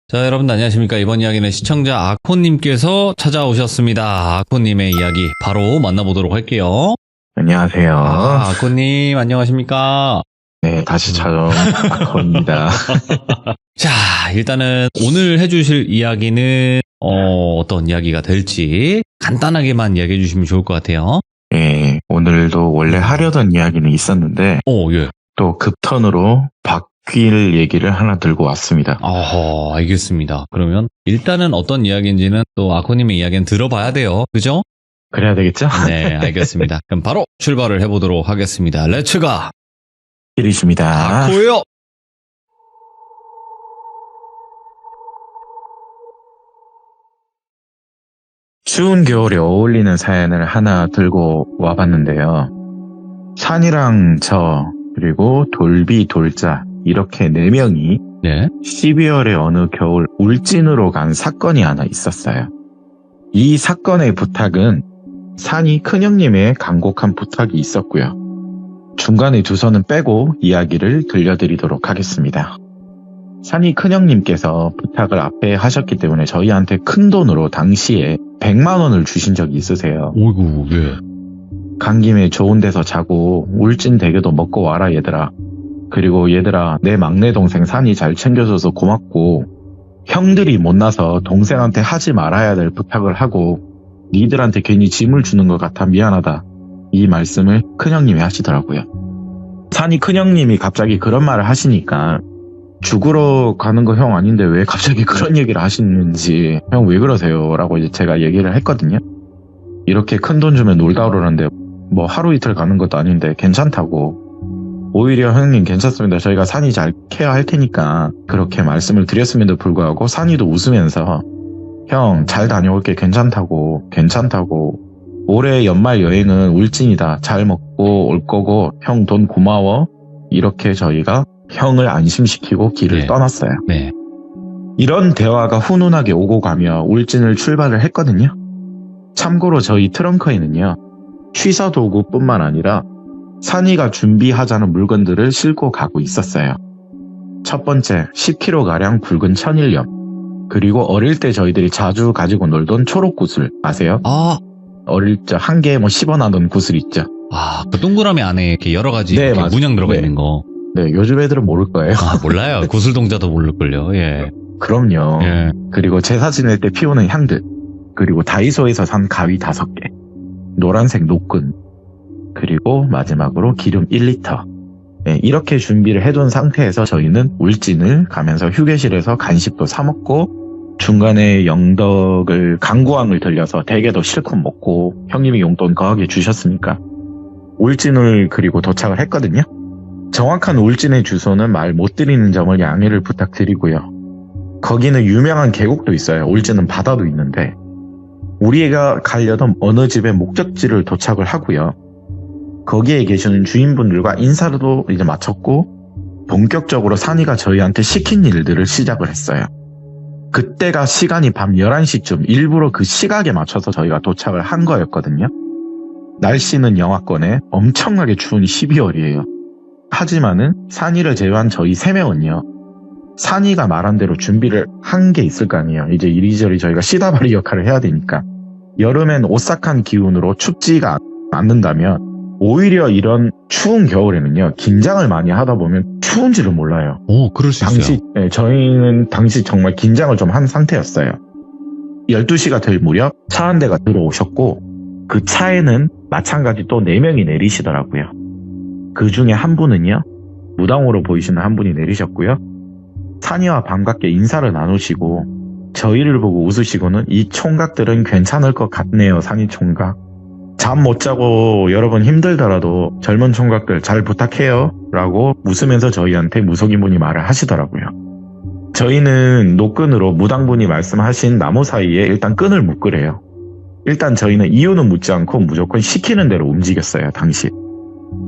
자, 여러분 안녕하십니까. 이번 이야기는 시청자 아코님께서 찾아오셨습니다. 아코님의 이야기 바로 만나보도록 할게요. 안녕하세요. 아코님 안녕하십니까. 네, 다시 찾아온 아코입니다. 자, 일단은 오늘 해주실 이야기는 어떤 이야기가 될지 간단하게만 이야기해 주시면 좋을 것 같아요. 네, 오늘도 원래 하려던 이야기는 있었는데 예. 또 급턴으로 바뀔 얘기를 하나 들고 왔습니다. 알겠습니다. 그러면 일단은 어떤 이야기인지는 또 아코님의 이야기는 들어봐야 돼요. 그죠? 그래야 되겠죠? 네, 알겠습니다. 그럼 바로 출발을 해보도록 하겠습니다. 렛츠가! 일이십니다. 아코요! 추운 겨울에 어울리는 사연을 하나 들고 와봤는데요. 산이랑 저 그리고 돌비 돌자 이렇게 4명이 네. 12월의 어느 겨울 울진으로 간 사건이 하나 있었어요. 이 사건의 부탁은 산이 큰형님의 간곡한 부탁이 있었고요. 중간에 두 손은 빼고 이야기를 들려드리도록 하겠습니다. 산이 큰형님께서 부탁을 앞에 하셨기 때문에 저희한테 큰 돈으로 당시에 100만 원을 주신 적이 있으세요. 오이구, 예. 간 김에 좋은 데서 자고 울진 대게도 먹고 와라 얘들아. 그리고 얘들아, 내 막내 동생 산이 잘 챙겨줘서 고맙고 형들이 못나서 동생한테 하지 말아야 될 부탁을 하고 니들한테 괜히 짐을 주는 것 같아 미안하다. 이 말씀을 큰형님이 하시더라고요. 산이 큰형님이 갑자기 그런 말을 하시니까 죽으러 가는 거 형 아닌데 왜 갑자기 그런 얘기를 하시는지 형 왜 그러세요? 라고 이제 제가 얘기를 했거든요. 이렇게 큰 돈 주면 놀다 오라는데 뭐 하루 이틀 가는 것도 아닌데 괜찮다고. 오히려 형님 괜찮습니다. 저희가 산이 잘 케어할 테니까 그렇게 말씀을 드렸음에도 불구하고 산이도 웃으면서 형 잘 다녀올게 괜찮다고 올해 연말 여행은 울진이다. 잘 먹고 올 거고 형 돈 고마워. 이렇게 저희가 형을 안심시키고 길을 떠났어요. 네. 이런 대화가 훈훈하게 오고 가며 울진을 출발을 했거든요. 참고로 저희 트렁크에는요. 취사 도구뿐만 아니라 산이가 준비하자는 물건들을 싣고 가고 있었어요. 첫 번째, 10kg가량 굵은 천일염. 그리고 어릴 때 저희들이 자주 가지고 놀던 초록구슬 아세요? 어릴 적 한 개에 뭐 10원 하던 구슬 있죠. 그 동그라미 안에 이렇게 여러 가지 네, 이렇게 문양 들어가 있는 거. 네, 요즘 애들은 모를 거예요. 몰라요. 구슬동자도 모를걸요. 예. 그럼요. 예. 그리고 제사 지낼 때 피우는 향들. 그리고 다이소에서 산 가위 5개. 노란색 노끈. 그리고 마지막으로 기름 1리터. 네, 이렇게 준비를 해둔 상태에서 저희는 울진을 가면서 휴게실에서 간식도 사 먹고 중간에 영덕을 강구항을 들려서 대게도 실컷 먹고 형님이 용돈 거하게 주셨으니까 울진을 그리고 도착을 했거든요. 정확한 울진의 주소는 말 못 드리는 점을 양해를 부탁드리고요. 거기는 유명한 계곡도 있어요. 울진은 바다도 있는데 우리가 가려던 어느 집의 목적지를 도착을 하고요. 거기에 계시는 주인분들과 인사도 이제 마쳤고 본격적으로 산이가 저희한테 시킨 일들을 시작을 했어요. 그때가 시간이 밤 11시쯤 일부러 그 시각에 맞춰서 저희가 도착을 한 거였거든요. 날씨는 영하권에 엄청나게 추운 12월이에요. 하지만은 산이를 제외한 저희 3명은요. 산이가 말한 대로 준비를 한 게 있을 거 아니에요. 이제 이리저리 저희가 시다바리 역할을 해야 되니까. 여름엔 오싹한 기운으로 춥지가 않는다면 오히려 이런 추운 겨울에는요. 긴장을 많이 하다 보면 추운지를 몰라요. 그럴 수 있어요. 저희는 당시 정말 긴장을 좀 한 상태였어요. 12시가 될 무렵 차 한 대가 들어오셨고 그 차에는 마찬가지 또 4명이 내리시더라고요. 그 중에 한 분은요. 무당으로 보이시는 한 분이 내리셨고요. 산이와 반갑게 인사를 나누시고 저희를 보고 웃으시고는 이 총각들은 괜찮을 것 같네요. 산이 총각. 잠 못 자고 여러분 힘들더라도 젊은 총각들 잘 부탁해요. 라고 웃으면서 저희한테 무속인분이 말을 하시더라고요. 저희는 노끈으로 무당분이 말씀하신 나무 사이에 일단 끈을 묶으래요. 일단 저희는 이유는 묻지 않고 무조건 시키는 대로 움직였어요. 당시.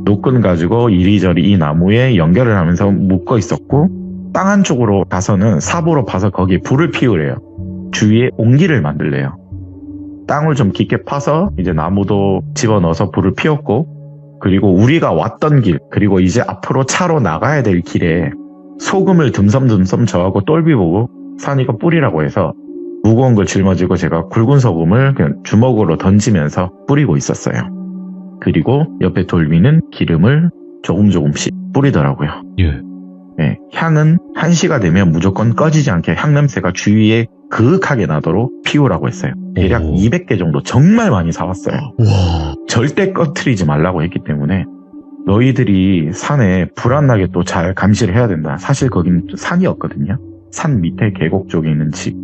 노끈 가지고 이리저리 이 나무에 연결을 하면서 묶어 있었고 땅 한쪽으로 가서는 삽으로 파서 거기에 불을 피우래요. 주위에 옹기를 만들래요. 땅을 좀 깊게 파서 이제 나무도 집어넣어서 불을 피웠고 그리고 우리가 왔던 길 그리고 이제 앞으로 차로 나가야 될 길에 소금을 듬섬듬섬 저하고 똘비 보고 산이가 뿌리라고 해서 무거운 걸 짊어지고 제가 굵은 소금을 그냥 주먹으로 던지면서 뿌리고 있었어요. 그리고 옆에 돌미는 기름을 조금씩 뿌리더라고요. 예. 네, 향은 1시가 되면 무조건 꺼지지 않게 향냄새가 주위에 그윽하게 나도록 피우라고 했어요. 대략 오. 200개 정도 정말 많이 사왔어요. 와. 절대 꺼트리지 말라고 했기 때문에 너희들이 산에 불 안 나게 또 잘 감시를 해야 된다. 사실 거긴 산이었거든요. 산 밑에 계곡 쪽에 있는 집.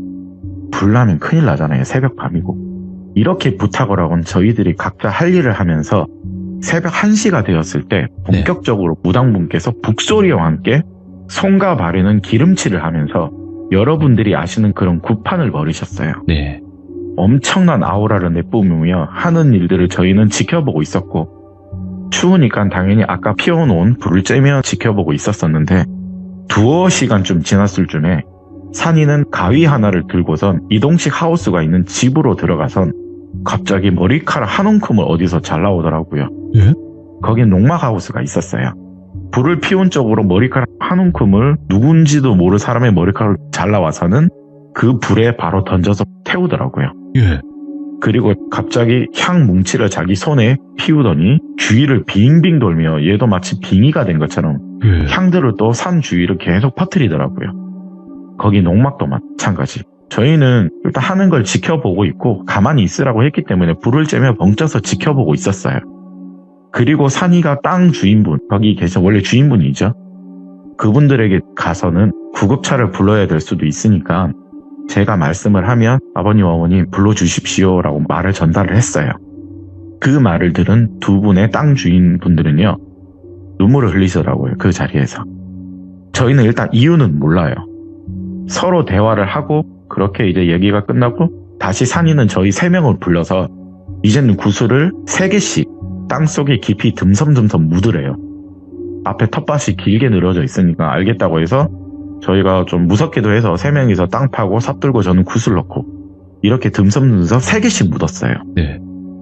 불 나면 큰일 나잖아요. 새벽 밤이고. 이렇게 부탁을 하곤 저희들이 각자 할 일을 하면서 새벽 1시가 되었을 때 본격적으로 무당분께서 북소리와 함께 손과 발에는 기름칠을 하면서 여러분들이 아시는 그런 구판을 벌이셨어요. 네. 엄청난 아우라를 내뿜으며 하는 일들을 저희는 지켜보고 있었고 추우니까 당연히 아까 피워놓은 불을 쬐며 지켜보고 있었었는데 두어 시간쯤 지났을 쯤에 산이는 가위 하나를 들고선 이동식 하우스가 있는 집으로 들어가선 갑자기 머리카락 한 움큼을 어디서 잘라오더라고요. 예? 거긴 농막 하우스가 있었어요. 불을 피운 쪽으로 머리카락 한 움큼을 누군지도 모를 사람의 머리카락을 잘라와서는 그 불에 바로 던져서 태우더라고요. 예. 그리고 갑자기 향 뭉치를 자기 손에 피우더니 주위를 빙빙 돌며 얘도 마치 빙의가 된 것처럼 예. 향들을 또 산 주위를 계속 퍼뜨리더라고요. 거기 농막도 마찬가지. 저희는 일단 하는 걸 지켜보고 있고 가만히 있으라고 했기 때문에 불을 쬐며 벙쪄서 지켜보고 있었어요. 그리고 산이가 땅 주인분, 거기 계신 원래 주인분이죠. 그분들에게 가서는 구급차를 불러야 될 수도 있으니까 제가 말씀을 하면 아버님 어머님 불러주십시오라고 말을 전달을 했어요. 그 말을 들은 두 분의 땅 주인분들은요. 눈물을 흘리시더라고요. 그 자리에서. 저희는 일단 이유는 몰라요. 서로 대화를 하고 그렇게 이제 얘기가 끝나고 다시 산이는 저희 3명을 불러서 이제는 구슬을 3개씩 땅속에 깊이 듬섬듬섬 묻으래요. 앞에 텃밭이 길게 늘어져 있으니까 알겠다고 해서 저희가 좀 무섭기도 해서 3명이서 땅 파고 삽 들고 저는 구슬 넣고 이렇게 듬섬듬섬 3개씩 묻었어요. 네.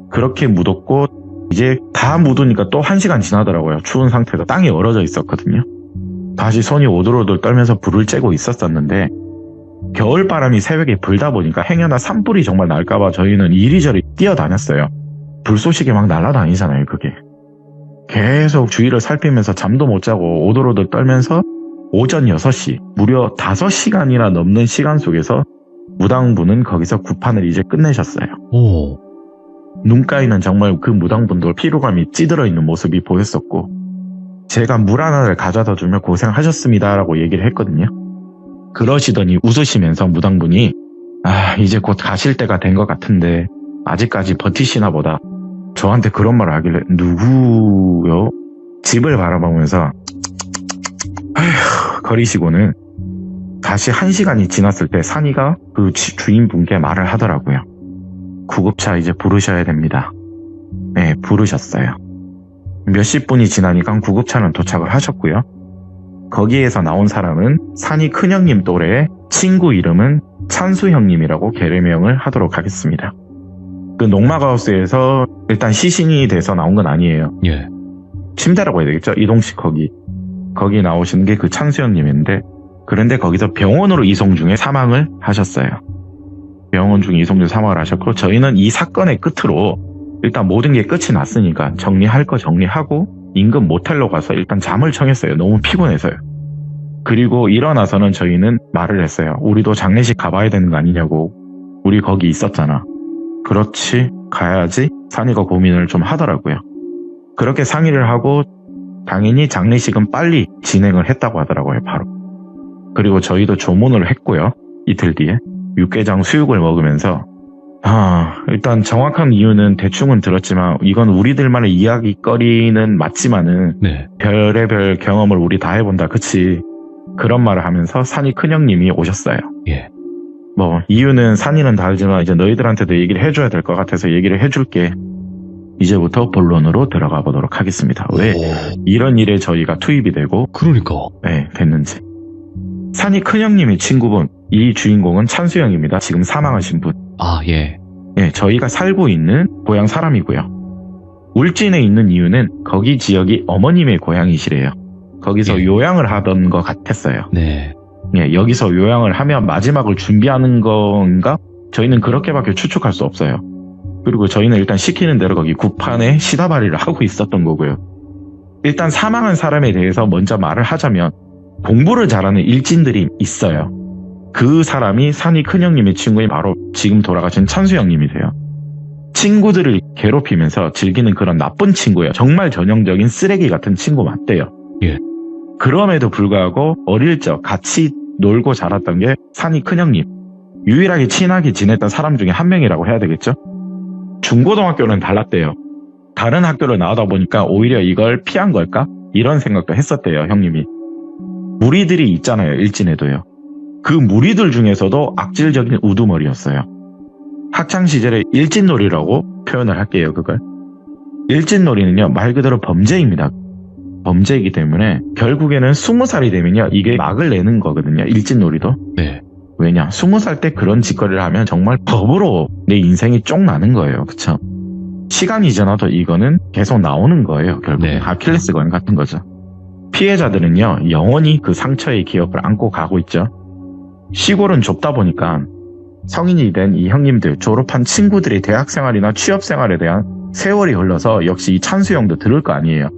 그렇게 묻었고 이제 다 묻으니까 또 1시간 지나더라고요. 추운 상태에서 땅이 얼어져 있었거든요. 다시 손이 오돌오돌 떨면서 불을 쬐고 있었었는데 겨울바람이 새벽에 불다 보니까 행여나 산불이 정말 날까봐 저희는 이리저리 뛰어다녔어요. 불쏘시개 막 날아다니잖아요. 그게. 계속 주위를 살피면서 잠도 못 자고 오돌오돌 떨면서 오전 6시 무려 5시간이나 넘는 시간 속에서 무당분은 거기서 구판을 이제 끝내셨어요. 오. 눈가에는 정말 그 무당분도 피로감이 찌들어 있는 모습이 보였었고 제가 물 하나를 가져다 주며 고생하셨습니다 라고 얘기를 했거든요. 그러시더니 웃으시면서 무당분이 이제 곧 가실 때가 된 것 같은데 아직까지 버티시나 보다. 저한테 그런 말을 하길래 누구요? 집을 바라보면서 거리시고는 다시 1시간이 지났을 때 산이가 그 주인분께 말을 하더라고요. 구급차 이제 부르셔야 됩니다. 네, 부르셨어요. 몇십 분이 지나니까 구급차는 도착을 하셨고요. 거기에서 나온 사람은 산이 큰형님 또래의 친구 이름은 찬수 형님이라고 개명을 하도록 하겠습니다. 그 농막하우스에서 일단 시신이 돼서 나온 건 아니에요. 예. 침대라고 해야 되겠죠? 이동식 거기 나오시는 게 그 찬수 형님인데 그런데 거기서 병원으로 이송 중에 사망을 하셨어요. 병원 중에 이송 중에 사망을 하셨고 저희는 이 사건의 끝으로 일단 모든 게 끝이 났으니까 정리할 거 정리하고 인근 모텔로 가서 일단 잠을 청했어요. 너무 피곤해서요. 그리고 일어나서는 저희는 말을 했어요. 우리도 장례식 가봐야 되는 거 아니냐고. 우리 거기 있었잖아. 그렇지, 가야지. 산이가 고민을 좀 하더라고요. 그렇게 상의를 하고 당연히 장례식은 빨리 진행을 했다고 하더라고요. 바로. 그리고 저희도 조문을 했고요. 이틀 뒤에 육개장 수육을 먹으면서 일단 정확한 이유는 대충은 들었지만 이건 우리들만의 이야기거리는 맞지만은 네. 별의별 경험을 우리 다 해본다. 그치? 그런 말을 하면서 산이 큰형님이 오셨어요. 예. 이유는 산이는 다 알지만 이제 너희들한테도 얘기를 해줘야 될 것 같아서 얘기를 해줄게. 이제부터 본론으로 들어가 보도록 하겠습니다. 왜 이런 일에 저희가 투입이 되고 그러니까. 네, 됐는지. 산이 큰형님의 친구분, 이 주인공은 찬수형입니다. 지금 사망하신 분. 예. 네, 저희가 살고 있는 고향 사람이고요. 울진에 있는 이유는 거기 지역이 어머님의 고향이시래요. 거기서 예. 요양을 하던 것 같았어요. 네. 예, 여기서 요양을 하면 마지막을 준비하는 건가? 저희는 그렇게밖에 추측할 수 없어요. 그리고 저희는 일단 시키는 대로 거기 구판에 시다발이를 하고 있었던 거고요. 일단 사망한 사람에 대해서 먼저 말을 하자면 공부를 잘하는 일진들이 있어요. 그 사람이 산이 큰형님의 친구인 바로 지금 돌아가신 찬수 형님이세요. 친구들을 괴롭히면서 즐기는 그런 나쁜 친구예요. 정말 전형적인 쓰레기 같은 친구 맞대요. 예. 그럼에도 불구하고 어릴 적 같이 놀고 자랐던 게 산이 큰형님. 유일하게 친하게 지냈던 사람 중에 한 명이라고 해야 되겠죠? 중고등학교는 달랐대요. 다른 학교를 나오다 보니까 오히려 이걸 피한 걸까? 이런 생각도 했었대요, 형님이. 무리들이 있잖아요, 일진에도요. 그 무리들 중에서도 악질적인 우두머리였어요. 학창시절에 일진놀이라고 표현을 할게요, 그걸. 일진놀이는요, 말 그대로 범죄입니다. 범죄이기 때문에 결국에는 20살이 되면요, 이게 막을 내는 거거든요, 일진놀이도. 네. 왜냐, 20살 때 그런 짓거리를 하면 정말 법으로 내 인생이 쪽 나는 거예요, 그쵸? 시간이 지나도 이거는 계속 나오는 거예요, 결국. 네. 아킬레스건 같은 거죠. 피해자들은요, 영원히 그 상처의 기억을 안고 가고 있죠. 시골은 좁다 보니까 성인이 된 이 형님들, 졸업한 친구들의 대학생활이나 취업생활에 대한 세월이 흘러서 역시 이 찬수 형도 들을 거 아니에요.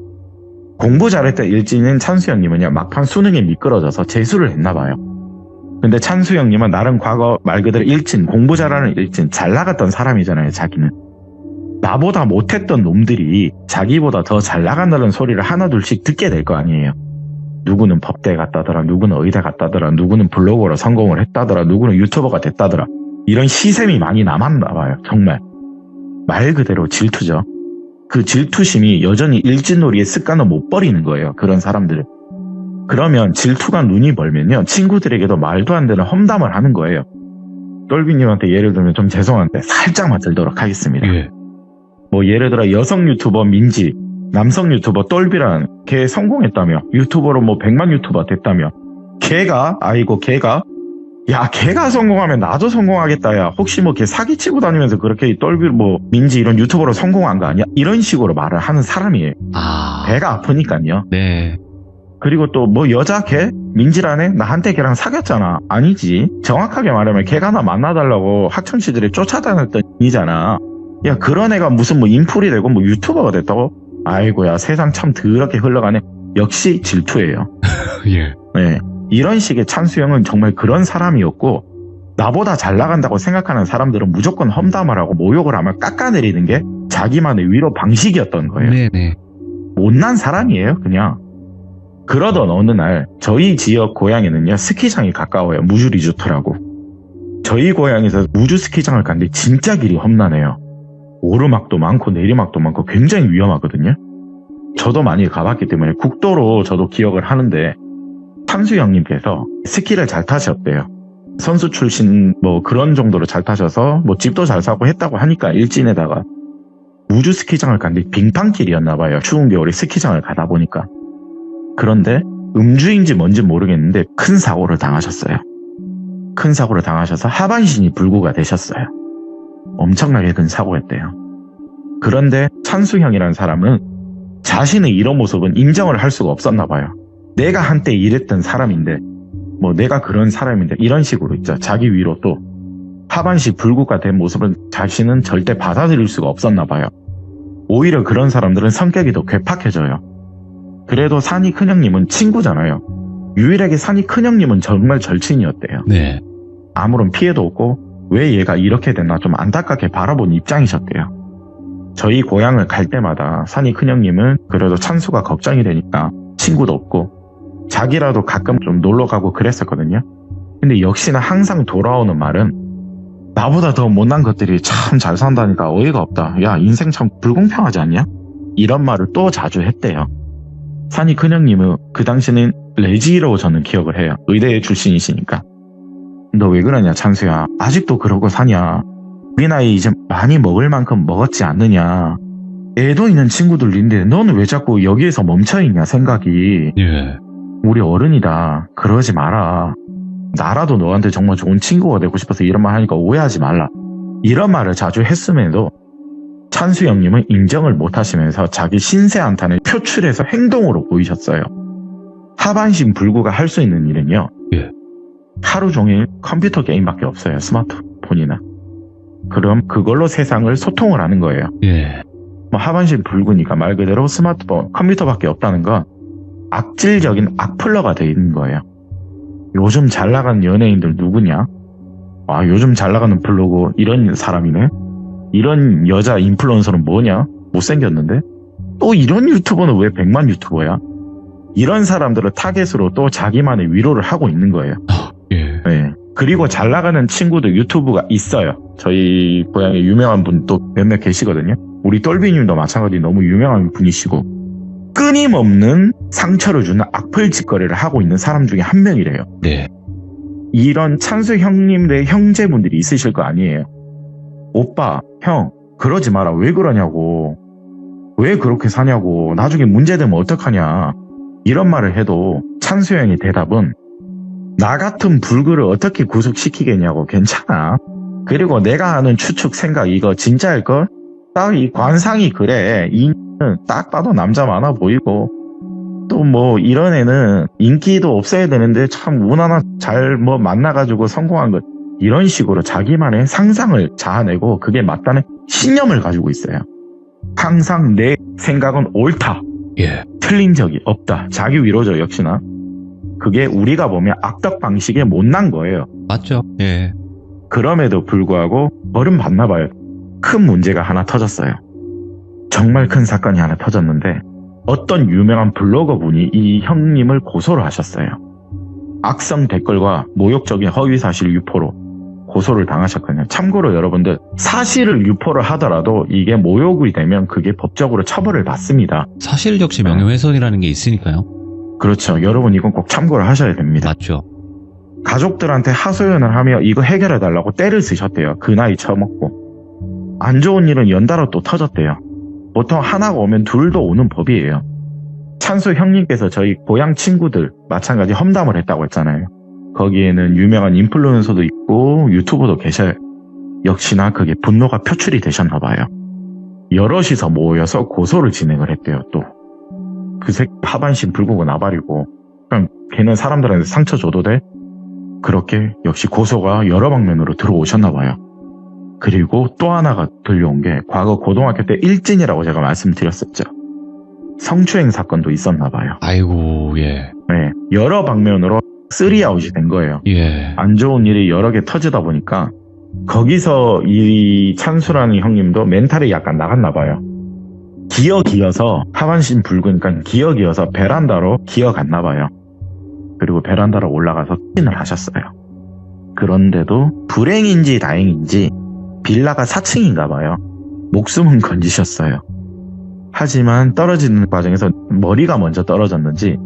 공부 잘했던 일진인 찬수 형님은요, 막판 수능에 미끄러져서 재수를 했나 봐요. 근데 찬수 형님은 나름 과거 말 그대로 일진, 공부 잘하는 일진, 잘 나갔던 사람이잖아요, 자기는. 나보다 못했던 놈들이 자기보다 더 잘 나간다는 소리를 하나둘씩 듣게 될 거 아니에요. 누구는 법대 갔다더라, 누구는 의대 갔다더라, 누구는 블로거로 성공을 했다더라, 누구는 유튜버가 됐다더라. 이런 시샘이 많이 남았나 봐요, 정말. 말 그대로 질투죠. 그 질투심이 여전히 일진놀이의 습관을 못 버리는 거예요, 그런 사람들은. 그러면 질투가 눈이 멀면요, 친구들에게도 말도 안 되는 험담을 하는 거예요. 똘비님한테 예를 들면 좀 죄송한데 살짝만 들도록 하겠습니다. 예. 뭐 예를 들어 여성 유튜버 민지, 남성 유튜버 똘비란 걔 성공했다며, 유튜버로 뭐 100만 유튜버 됐다며, 걔가 야 걔가 성공하면 나도 성공하겠다, 야 혹시 뭐 걔 사기치고 다니면서 그렇게 똘비 뭐 민지 이런 유튜버로 성공한 거 아니야? 이런 식으로 말을 하는 사람이에요. 배가 아프니까요. 네. 그리고 또 뭐 여자 걔 민지라네, 나한테 걔랑 사귀었잖아. 아니지, 정확하게 말하면 걔가 나 만나달라고 학창시절에 쫓아다녔던 이잖아. 야 그런 애가 무슨 뭐 인플이 되고 뭐 유튜버가 됐다고? 아이고야, 세상 참 더럽게 흘러가네. 역시 질투예요. 예. 네, 이런 식의 찬수 형은 정말 그런 사람이었고, 나보다 잘 나간다고 생각하는 사람들은 무조건 험담을 하고 모욕을 하면 깎아내리는 게 자기만의 위로 방식이었던 거예요. 네네. 못난 사람이에요, 그냥. 그러던 어느 날 저희 지역 고향에는요, 스키장이 가까워요. 무주 리조트라고. 저희 고향에서 무주 스키장을 갔는데 진짜 길이 험난해요. 오르막도 많고 내리막도 많고 굉장히 위험하거든요. 저도 많이 가봤기 때문에 국도로 저도 기억을 하는데, 찬수 형님께서 스키를 잘 타셨대요. 선수 출신 뭐 그런 정도로 잘 타셔서 뭐 집도 잘 사고 했다고 하니까 일진에다가 무주 스키장을 갔는데 빙판길이었나 봐요. 추운 겨울에 스키장을 가다 보니까. 그런데 음주인지 뭔지 모르겠는데 큰 사고를 당하셨어요. 큰 사고를 당하셔서 하반신이 불구가 되셨어요. 엄청나게 큰 사고였대요. 그런데 찬수 형이라는 사람은 자신의 이런 모습은 인정을 할 수가 없었나 봐요. 내가 한때 이랬던 사람인데, 뭐 내가 그런 사람인데, 이런 식으로 있죠. 자기 위로 또 하반신 불구가 된 모습을 자신은 절대 받아들일 수가 없었나 봐요. 오히려 그런 사람들은 성격이 더 괴팍해져요. 그래도 산이 큰형님은 친구잖아요. 유일하게 산이 큰형님은 정말 절친이었대요. 네. 아무런 피해도 없고 왜 얘가 이렇게 됐나 좀 안타깝게 바라본 입장이셨대요. 저희 고향을 갈 때마다 산이 큰형님은 그래도 찬수가 걱정이 되니까 친구도 없고 자기라도 가끔 좀 놀러가고 그랬었거든요. 근데 역시나 항상 돌아오는 말은 나보다 더 못난 것들이 참 잘 산다니까 어이가 없다. 야 인생 참 불공평하지 않냐? 이런 말을 또 자주 했대요. 산이 큰형님은 그 당시는 레지라고 저는 기억을 해요. 의대 출신이시니까. 너 왜 그러냐 찬수야. 아직도 그러고 사냐. 우리 나이 이제 많이 먹을 만큼 먹었지 않느냐. 애도 있는 친구들인데 너는 왜 자꾸 여기에서 멈춰있냐 생각이. 예. 우리 어른이다. 그러지 마라. 나라도 너한테 정말 좋은 친구가 되고 싶어서 이런 말 하니까 오해하지 말라. 이런 말을 자주 했음에도 찬수 형님은 인정을 못하시면서 자기 신세 한탄을 표출해서 행동으로 보이셨어요. 하반신 불구가 할 수 있는 일은요. 예. 하루 종일 컴퓨터 게임밖에 없어요. 스마트폰이나. 그럼 그걸로 세상을 소통을 하는 거예요. 예. 뭐 하반신 붉으니까 말 그대로 스마트폰, 컴퓨터밖에 없다는 건 악질적인 악플러가 돼 있는 거예요. 요즘 잘 나가는 연예인들 누구냐? 아, 요즘 잘 나가는 블로그 이런 사람이네? 이런 여자 인플루언서는 뭐냐? 못생겼는데? 또 이런 유튜버는 왜 100만 유튜버야? 이런 사람들을 타겟으로 또 자기만의 위로를 하고 있는 거예요. 예. 네. 그리고 잘 나가는 친구들 유튜브가 있어요. 저희 고향에 유명한 분 또 몇몇 계시거든요. 우리 똘비님도 마찬가지 너무 유명한 분이시고 끊임없는 상처를 주는 악플 짓거리를 하고 있는 사람 중에 한 명이래요. 네. 이런 찬수 형님들의 형제분들이 있으실 거 아니에요. 오빠, 형, 그러지 마라. 왜 그러냐고. 왜 그렇게 사냐고. 나중에 문제되면 어떡하냐. 이런 말을 해도 찬수 형의 대답은 나 같은 불구를 어떻게 구속시키겠냐고. 괜찮아. 그리고 내가 하는 추측 생각 이거 진짜일걸? 딱 이 관상이 그래. 이는 딱 봐도 남자 많아 보이고 또 뭐 이런 애는 인기도 없어야 되는데 참 운 하나 잘 뭐 만나가지고 성공한 것 이런 식으로 자기만의 상상을 자아내고 그게 맞다는 신념을 가지고 있어요. 항상 내 생각은 옳다. 예. 틀린 적이 없다. 자기 위로죠 역시나. 그게 우리가 보면 악덕 방식의 못난 거예요. 맞죠. 예. 그럼에도 불구하고 벌은 받나 봐요. 큰 문제가 하나 터졌어요. 정말 큰 사건이 하나 터졌는데 어떤 유명한 블로거 분이 이 형님을 고소를 하셨어요. 악성 댓글과 모욕적인 허위사실 유포로 고소를 당하셨거든요. 참고로 여러분들 사실을 유포를 하더라도 이게 모욕이 되면 그게 법적으로 처벌을 받습니다. 사실 적시 명예훼손이라는 게 있으니까요. 그렇죠. 여러분 이건 꼭 참고를 하셔야 됩니다. 맞죠. 가족들한테 하소연을 하며 이거 해결해달라고 떼를 쓰셨대요. 그 나이 처먹고. 안 좋은 일은 연달아 또 터졌대요. 보통 하나가 오면 둘도 오는 법이에요. 찬수 형님께서 저희 고향 친구들 마찬가지 험담을 했다고 했잖아요. 거기에는 유명한 인플루언서도 있고 유튜버도 계셔요. 역시나 그게 분노가 표출이 되셨나 봐요. 여럿이서 모여서 고소를 진행을 했대요. 또 그 새끼 하반신 붉고 나발이고 그냥 걔는 사람들한테 상처 줘도 돼? 그렇게 역시 고소가 여러 방면으로 들어오셨나 봐요. 그리고 또 하나가 들려온 게 과거 고등학교 때 일진이라고 제가 말씀드렸었죠. 성추행 사건도 있었나 봐요. 아이고, 예. 네, 여러 방면으로 3아웃이 된 거예요. 예. 안 좋은 일이 여러 개 터지다 보니까 거기서 이 찬수라는 형님도 멘탈이 약간 나갔나 봐요. 기어서 하반신 붉으니까 기어서 베란다로 기어갔나 봐요. 그리고 베란다로 올라가서 찐을 하셨어요. 그런데도 불행인지 다행인지 빌라가 4층인가 봐요. 목숨은 건지셨어요. 하지만 떨어지는 과정에서 머리가 먼저 떨어졌는지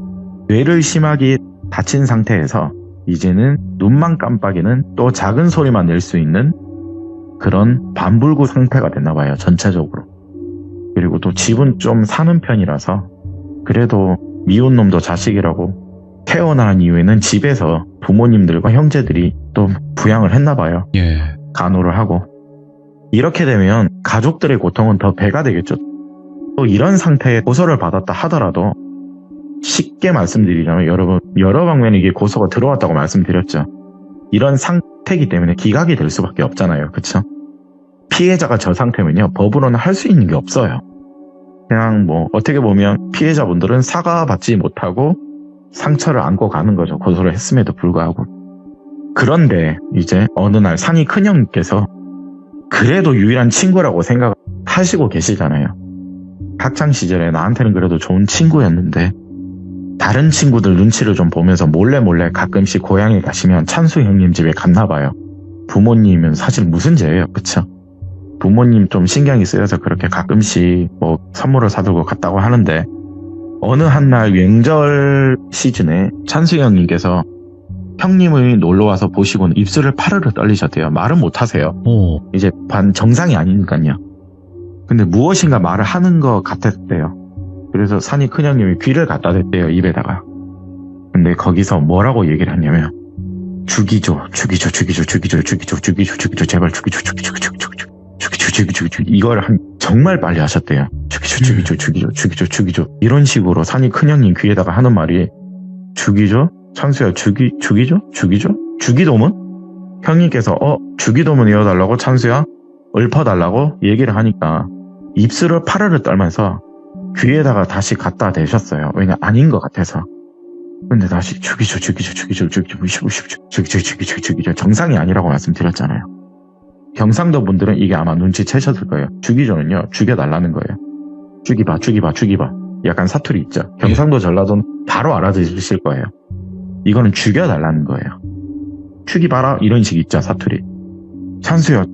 뇌를 심하게 다친 상태에서 이제는 눈만 깜빡이는 또 작은 소리만 낼 수 있는 그런 반불구 상태가 됐나 봐요. 전체적으로. 그리고 또 집은 좀 사는 편이라서 그래도 미운 놈도 자식이라고 태어난 이후에는 집에서 부모님들과 형제들이 또 부양을 했나 봐요. 예. 간호를 하고. 이렇게 되면 가족들의 고통은 더 배가 되겠죠. 또 이런 상태에 고소를 받았다 하더라도 쉽게 말씀드리자면 여러분 여러 방면에 이게 고소가 들어왔다고 말씀드렸죠. 이런 상태이기 때문에 기각이 될 수밖에 없잖아요. 그쵸? 피해자가 저 상태면요 법으로는 할 수 있는 게 없어요. 그냥 뭐 어떻게 보면 피해자분들은 사과받지 못하고 상처를 안고 가는 거죠. 고소를 했음에도 불구하고. 그런데 이제 어느 날 산이 큰형님께서 그래도 유일한 친구라고 생각하시고 계시잖아요. 학창시절에 나한테는 그래도 좋은 친구였는데 다른 친구들 눈치를 좀 보면서 몰래 가끔씩 고향에 가시면 찬수 형님 집에 갔나 봐요. 부모님은 사실 무슨 죄예요. 그쵸? 부모님 좀 신경이 쓰여서 그렇게 가끔씩 뭐 선물을 사들고 갔다고 하는데 어느 한날 명절 시즌에 찬수 형님께서 형님을 놀러와서 보시고는 입술을 파르르 떨리셨대요. 말은 못하세요. 오. 이제 정상이 아니니까요. 근데 무엇인가 말을 하는 것 같았대요. 그래서 산이 큰형님이 귀를 갖다 댔대요. 입에다가. 근데 거기서 뭐라고 얘기를 했냐면 죽이죠 제발 죽이죠 이걸 정말 빨리 하셨대요. 죽이죠 이런 식으로 산이 큰형님 귀에다가 하는 말이 죽이죠 찬수야 주기죠? 주기도문? 형님께서 주기도문 이어달라고 찬수야 읊어달라고 얘기를 하니까 입술을 파르르 떨면서 귀에다가 다시 갖다 대셨어요. 왜냐 아닌 것 같아서. 근데 다시 주기죠. 정상이 아니라고 말씀드렸잖아요. 경상도 분들은 이게 아마 눈치채셨을 거예요. 주기조는요 죽여달라는 거예요. 죽이봐. 약간 사투리 있죠. 경상도 전라도는 바로 알아들으실 거예요. 이거는 죽여달라는 거예요. 죽이봐라 이런 식 있죠 사투리. 찬수 형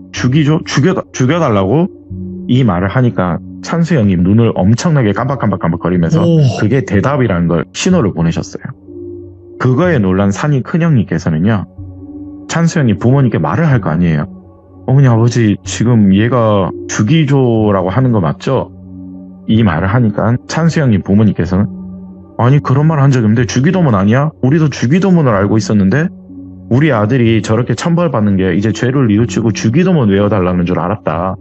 죽여달라고 이 말을 하니까 찬수 형이 눈을 엄청나게 깜빡거리면서 그게 대답이라는 걸 신호를 보내셨어요. 그거에 놀란 산이 큰형님께서는요 찬수 형이 부모님께 말을 할 거 아니에요. 어머니 아버지 지금 얘가 주기조라고 하는 거 맞죠? 이 말을 하니까 찬수 형님 부모님께서는 아니 그런 말 한 적이 없는데 주기도문 아니야? 우리도 주기도문을 알고 있었는데 우리 아들이 저렇게 천벌받는 게 이제 죄를 뉘우치고 주기도문 외워달라는 줄 알았다.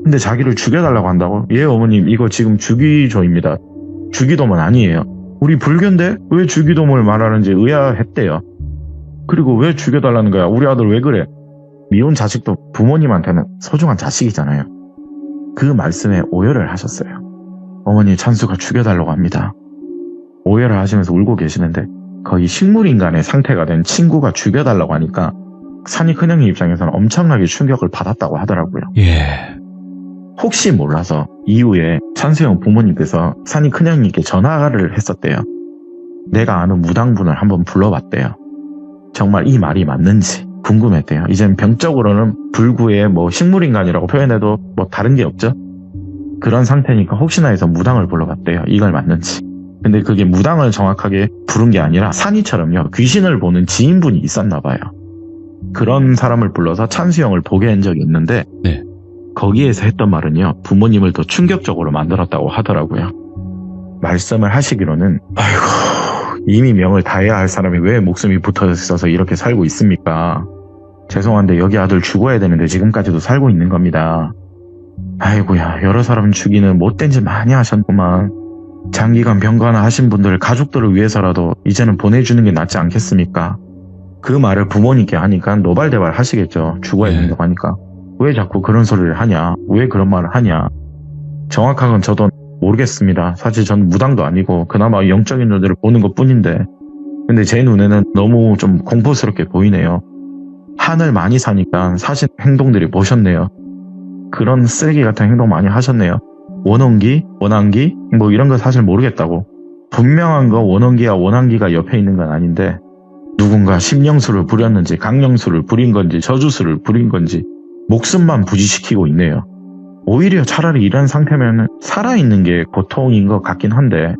근데 자기를 죽여달라고 한다고? 예 어머님 이거 지금 주기조입니다. 주기도문 아니에요. 우리 불교인데 왜 주기도문을 말하는지 의아했대요. 그리고 왜 죽여달라는 거야? 우리 아들 왜 그래? 미운 자식도 부모님한테는 소중한 자식이잖아요. 그 말씀에 오열을 하셨어요. 어머니 찬수가 죽여달라고 합니다. 오열을 하시면서 울고 계시는데 거의 식물인간의 상태가 된 친구가 죽여달라고 하니까 산이 큰형님 입장에서는 엄청나게 충격을 받았다고 하더라고요. 예. 혹시 몰라서 이후에 찬수형 부모님께서 산이 큰형님께 전화를 했었대요. 내가 아는 무당분을 한번 불러봤대요. 정말 이 말이 맞는지 궁금했대요. 이젠 병적으로는 불구의 식물인간이라고 표현해도 다른 게 없죠. 그런 상태니까 혹시나 해서 무당을 불러봤대요. 이걸 맞는지. 근데 그게 무당을 정확하게 부른 게 아니라 산이처럼요 귀신을 보는 지인분이 있었나 봐요. 그런 사람을 불러서 찬수형을 보게 한 적이 있는데 네. 거기에서 했던 말은요 부모님을 더 충격적으로 만들었다고 하더라고요. 말씀을 하시기로는 아이고 이미 명을 다해야 할 사람이 왜 목숨이 붙어 있어서 이렇게 살고 있습니까? 죄송한데 여기 아들 죽어야 되는데 지금까지도 살고 있는 겁니다. 아이고야 여러 사람 죽이는 못된 짓 많이 하셨구만. 장기간 병간화 하신 분들 가족들을 위해서라도 이제는 보내주는 게 낫지 않겠습니까? 그 말을 부모님께 하니까 노발대발 하시겠죠. 죽어야 된다고 하니까. 왜 자꾸 그런 소리를 하냐? 왜 그런 말을 하냐? 정확한 건 저도 모르겠습니다. 사실 저는 무당도 아니고 그나마 영적인 눈으로 보는 것 뿐인데 근데 제 눈에는 너무 좀 공포스럽게 보이네요. 한을 많이 사니까 사실 행동들이 보셨네요. 그런 쓰레기 같은 행동 많이 하셨네요. 원원기, 원한기 이런 거 사실 모르겠다고. 분명한 거 원원기와 원한기가 옆에 있는 건 아닌데 누군가 심령수를 부렸는지 강령수를 부린 건지 저주수를 부린 건지 목숨만 부지시키고 있네요. 오히려 차라리 이런 상태면 살아있는 게 고통인 것 같긴 한데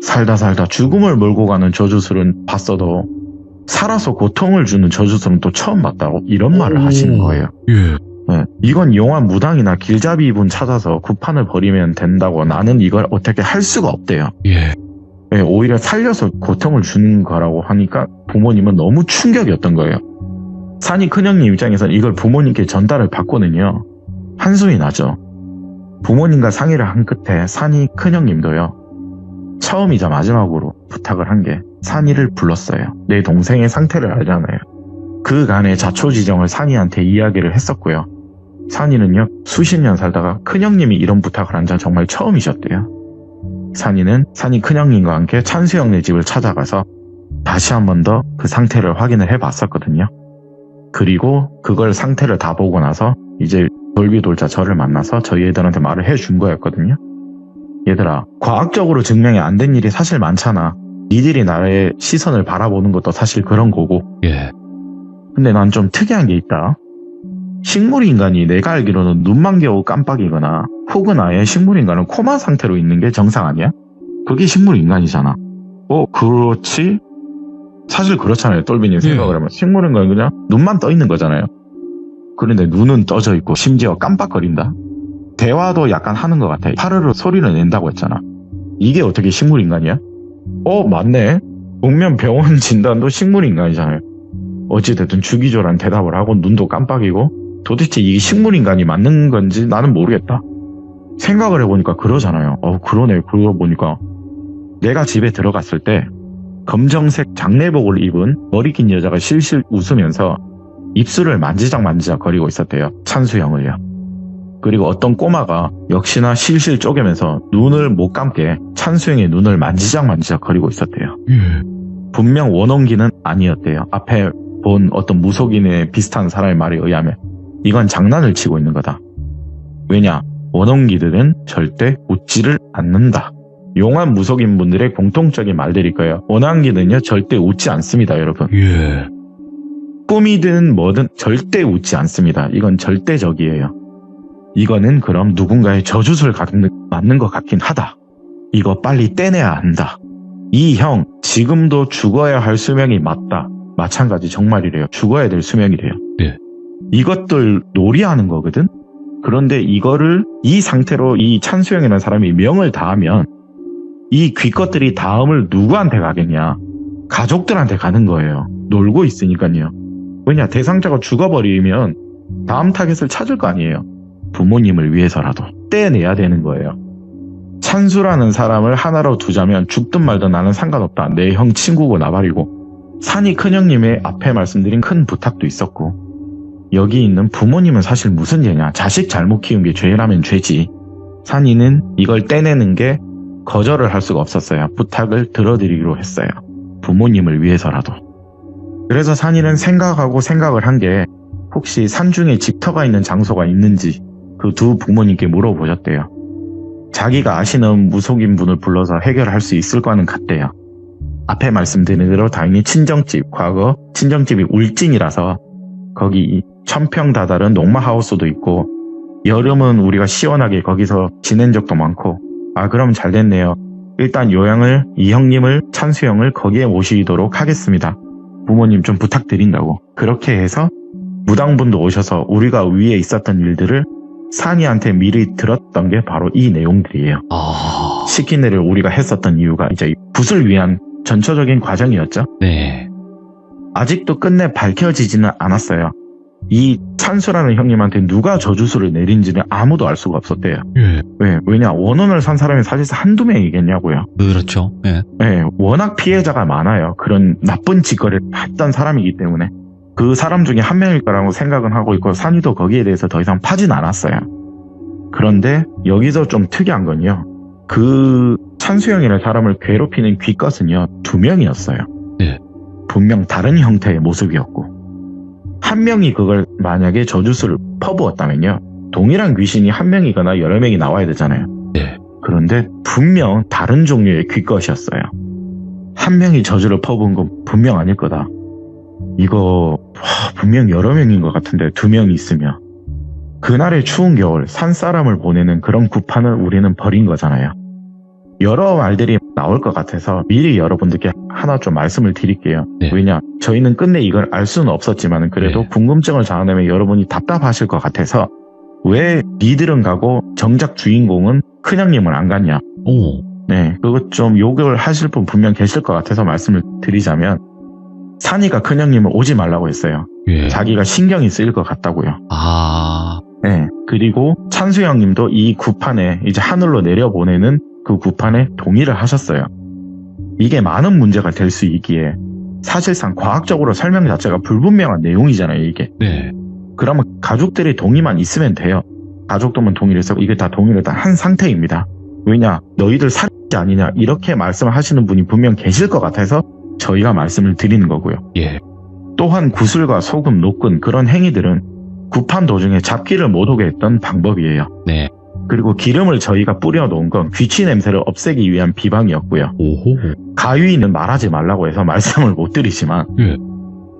살다 죽음을 몰고 가는 저주술은 봤어도 살아서 고통을 주는 저주술은 또 처음 봤다고 이런 말을 하시는 거예요. 예. 네, 이건 용화 무당이나 길잡이분 찾아서 구판을 벌이면 된다고 나는 이걸 어떻게 할 수가 없대요. 예. 네, 오히려 살려서 고통을 주는 거라고 하니까 부모님은 너무 충격이었던 거예요. 산이 큰형님 입장에서는 이걸 부모님께 전달을 받고는요 한숨이 나죠. 부모님과 상의를 한 끝에 산이 큰형님도요 처음이자 마지막으로 부탁을 한 게 산이를 불렀어요. 내 동생의 상태를 알잖아요. 그간의 자초지정을 산이한테 이야기를 했었고요. 산이는요 수십 년 살다가 큰형님이 이런 부탁을 한 적 정말 처음이셨대요. 산이는 산이 큰형님과 함께 찬수형네 집을 찾아가서 다시 한 번 더 그 상태를 확인을 해봤었거든요. 그리고 그걸 상태를 다 보고 나서 이제 돌비돌자 저를 만나서 저희 애들한테 말을 해준 거였거든요. 얘들아, 과학적으로 증명이 안 된 일이 사실 많잖아. 니들이 나의 시선을 바라보는 것도 사실 그런 거고. 예. 근데 난 좀 특이한 게 있다. 식물인간이 내가 알기로는 눈만 겨우 깜빡이거나 혹은 아예 식물인간은 코마 상태로 있는 게 정상 아니야? 그게 식물인간이잖아. 그렇지? 사실 그렇잖아요. 똘비님 생각을 하면. 식물인간은 그냥 눈만 떠 있는 거잖아요. 그런데 눈은 떠져 있고 심지어 깜빡거린다. 대화도 약간 하는 것 같아. 파르르 소리를 낸다고 했잖아. 이게 어떻게 식물인간이야? 맞네. 복면 병원 진단도 식물인간이잖아요. 어찌됐든 주기조란 대답을 하고 눈도 깜빡이고 도대체 이게 식물인간이 맞는 건지 나는 모르겠다. 생각을 해보니까 그러잖아요. 그러네. 그러고 보니까 내가 집에 들어갔을 때 검정색 장례복을 입은 머리 긴 여자가 실실 웃으면서 입술을 만지작 거리고 있었대요. 찬수형을요. 그리고 어떤 꼬마가 역시나 실실 쪼개면서 눈을 못 감게 찬수형의 눈을 만지작 거리고 있었대요. 분명 원홍기는 아니었대요. 앞에 본 어떤 무속인의 비슷한 사람의 말에 의하면 이건 장난을 치고 있는 거다. 왜냐? 원홍기들은 절대 웃지를 않는다. 용한 무속인분들의 공통적인 말들일 거예요. 원홍기는요 절대 웃지 않습니다, 여러분. 예. 꿈이든 뭐든 절대 웃지 않습니다. 이건 절대적이에요. 이거는 그럼 누군가의 저주술 맞는 것 같긴 하다. 이거 빨리 떼내야 한다. 이 형 지금도 죽어야 할 수명이 맞다. 마찬가지 정말이래요. 죽어야 될 수명이래요. 네. 이것들 놀이하는 거거든. 그런데 이거를 이 상태로 이 찬수형이라는 사람이 명을 다하면 이 귀것들이 다음을 누구한테 가겠냐? 가족들한테 가는 거예요. 놀고 있으니까요. 왜냐? 대상자가 죽어버리면 다음 타겟을 찾을 거 아니에요. 부모님을 위해서라도 떼내야 되는 거예요. 찬수라는 사람을 하나로 두자면 죽든 말든 나는 상관없다. 내 형 친구고 나발이고. 산이 큰형님의 앞에 말씀드린 큰 부탁도 있었고, 여기 있는 부모님은 사실 무슨 죄냐? 자식 잘못 키운 게 죄라면 죄지. 산이는 이걸 떼내는 게 거절을 할 수가 없었어요. 부탁을 들어드리기로 했어요. 부모님을 위해서라도. 그래서 산이는 생각을 한 게 혹시 산중에 집터가 있는 장소가 있는지 그 두 부모님께 물어보셨대요. 자기가 아시는 무속인 분을 불러서 해결할 수 있을 거는 같대요. 앞에 말씀드린 대로 당연히 친정집, 과거 친정집이 울진이라서 거기 천평다달은 농마하우스도 있고 여름은 우리가 시원하게 거기서 지낸 적도 많고, 아 그럼 잘 됐네요. 일단 요양을 이 형님을 찬수 형을 거기에 모시도록 하겠습니다. 부모님 좀 부탁드린다고. 그렇게 해서 무당분도 오셔서 우리가 위에 있었던 일들을 산이한테 미리 들었던 게 바로 이 내용들이에요. 시킨 일을 우리가 했었던 이유가 이제 붓을 위한 전초적인 과정이었죠. 네. 아직도 끝내 밝혀지지는 않았어요. 이 찬수라는 형님한테 누가 저주술을 내린지는 아무도 알 수가 없었대요. 예. 왜냐? 원혼을 산 사람이 사실상 한두 명이겠냐고요. 그렇죠. 예. 네, 워낙 피해자가 많아요. 그런 나쁜 짓거리를 했던 사람이기 때문에 그 사람 중에 한 명일 거라고 생각은 하고 있고, 산이도 거기에 대해서 더 이상 파진 않았어요. 그런데 여기서 좀 특이한 건요, 그 찬수형이라는 사람을 괴롭히는 귀것은요 2명이었어요. 네. 분명 다른 형태의 모습이었고, 한 명이 그걸 만약에 저주술을 퍼부었다면요 동일한 귀신이 한 명이거나 여러 명이 나와야 되잖아요. 네. 그런데 분명 다른 종류의 귀것이었어요. 한 명이 저주를 퍼부은 건 분명 아닐 거다. 이거 분명 여러 명인 것 같은데 2명이 있으면. 그날의 추운 겨울 산 사람을 보내는 그런 구판을 우리는 버린 거잖아요. 여러 말들이 나올 것 같아서 미리 여러분들께 하나 좀 말씀을 드릴게요. 네. 왜냐, 저희는 끝내 이걸 알 수는 없었지만 그래도 네. 궁금증을 자아내면 여러분이 답답하실 것 같아서 왜 니들은 가고 정작 주인공은 큰형님은 안 갔냐. 네, 그거 좀 욕을 하실 분 분명 계실 것 같아서 말씀을 드리자면, 산이가 큰형님을 오지 말라고 했어요. 예. 자기가 신경이 쓰일 것 같다고요. 네, 그리고 찬수 형님도 이 구판에 이제 하늘로 내려보내는 그 구판에 동의를 하셨어요. 이게 많은 문제가 될 수 있기에 사실상 과학적으로 설명 자체가 불분명한 내용이잖아요, 이게. 네. 그러면 가족들의 동의만 있으면 돼요. 가족들만 동의를 해서 이게 다 동의를 다 한 상태입니다. 왜냐, 너희들 살인자 아니냐 이렇게 말씀을 하시는 분이 분명 계실 것 같아서 저희가 말씀을 드리는 거고요. 예. 또한 구슬과 소금, 노끈 그런 행위들은 구판 도중에 잡기를 못 오게 했던 방법이에요. 네. 그리고 기름을 저희가 뿌려놓은 건 귀치 냄새를 없애기 위한 비방이었고요. 오호. 가위는 말하지 말라고 해서 말씀을 못 드리지만 예.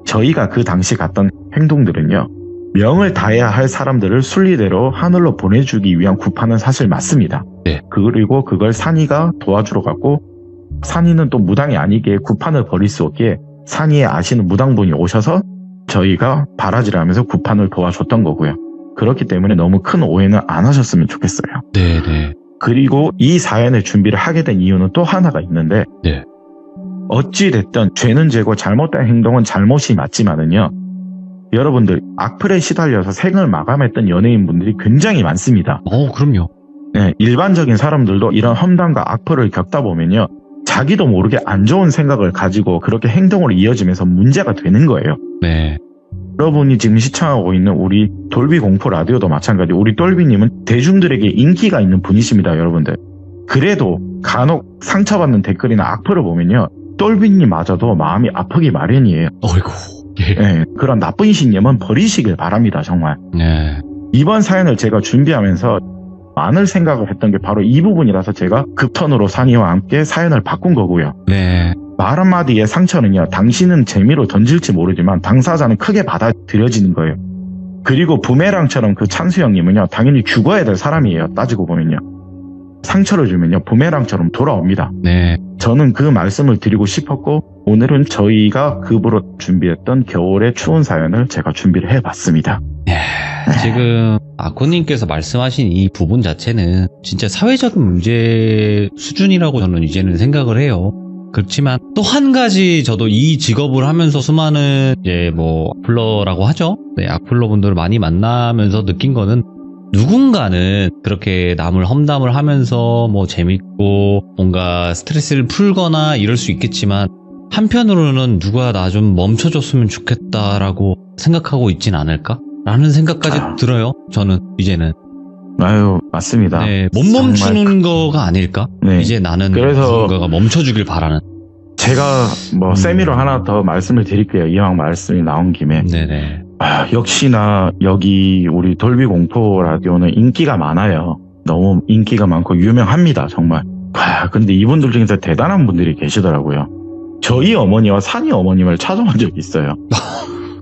저희가 그 당시 갔던 행동들은요, 명을 다해야 할 사람들을 순리대로 하늘로 보내주기 위한 구판은 사실 맞습니다. 네. 그리고 그걸 산이가 도와주러 갔고, 산이는 또 무당이 아니기에 구판을 버릴 수 없기에 산이에 아시는 무당분이 오셔서 저희가 바라지를 하면서 구판을 도와줬던 거고요. 그렇기 때문에 너무 큰 오해는 안 하셨으면 좋겠어요. 네네. 그리고 이 사연의 준비를 하게 된 이유는 또 하나가 있는데, 네. 어찌됐든 죄는 죄고 잘못된 행동은 잘못이 맞지만은요, 여러분들 악플에 시달려서 생을 마감했던 연예인분들이 굉장히 많습니다. 그럼요. 네, 일반적인 사람들도 이런 험담과 악플을 겪다 보면요, 자기도 모르게 안 좋은 생각을 가지고 그렇게 행동으로 이어지면서 문제가 되는 거예요. 네. 여러분이 지금 시청하고 있는 우리 돌비 공포 라디오도 마찬가지. 우리 돌비님은 대중들에게 인기가 있는 분이십니다, 여러분들. 그래도 간혹 상처받는 댓글이나 악플을 보면요, 돌비님마저도 마음이 아프기 마련이에요. 어이구. 예. 네, 그런 나쁜 신념은 버리시길 바랍니다, 정말. 네. 이번 사연을 제가 준비하면서 많은 생각을 했던 게 바로 이 부분이라서 제가 급턴으로 산이와 함께 사연을 바꾼 거고요. 네. 말 한마디의 상처는요, 당신은 재미로 던질지 모르지만 당사자는 크게 받아들여지는 거예요. 그리고 부메랑처럼 그 찬수 형님은요, 당연히 죽어야 될 사람이에요. 따지고 보면요. 상처를 주면요, 부메랑처럼 돌아옵니다. 네. 저는 그 말씀을 드리고 싶었고, 오늘은 저희가 급으로 준비했던 겨울의 추운 사연을 제가 준비를 해봤습니다. 지금 아코님께서 말씀하신 이 부분 자체는 진짜 사회적인 문제 수준이라고 저는 이제는 생각을 해요. 그렇지만 또 한 가지 저도 이 직업을 하면서 수많은 이제 뭐 악플러라고 하죠. 네, 악플러 분들을 많이 만나면서 느낀 거는 누군가는 그렇게 남을 험담을 하면서 뭐 재밌고 뭔가 스트레스를 풀거나 이럴 수 있겠지만 한편으로는 누가 나 좀 멈춰줬으면 좋겠다라고 생각하고 있진 않을까? 라는 생각까지 들어요. 저는 이제는. 아유, 맞습니다. 네, 못 멈추는 거가 아닐까? 네. 이제 나는 그래서 누군가가 멈춰주길 바라는. 제가 뭐 세미로 하나 더 말씀을 드릴게요. 이왕 말씀이 나온 김에. 네네. 역시나 여기 우리 돌비 공포 라디오는 인기가 많아요. 너무 인기가 많고 유명합니다, 정말. 근데 이분들 중에서 대단한 분들이 계시더라고요. 저희 어머니와 산이 어머님을 찾아온 적이 있어요.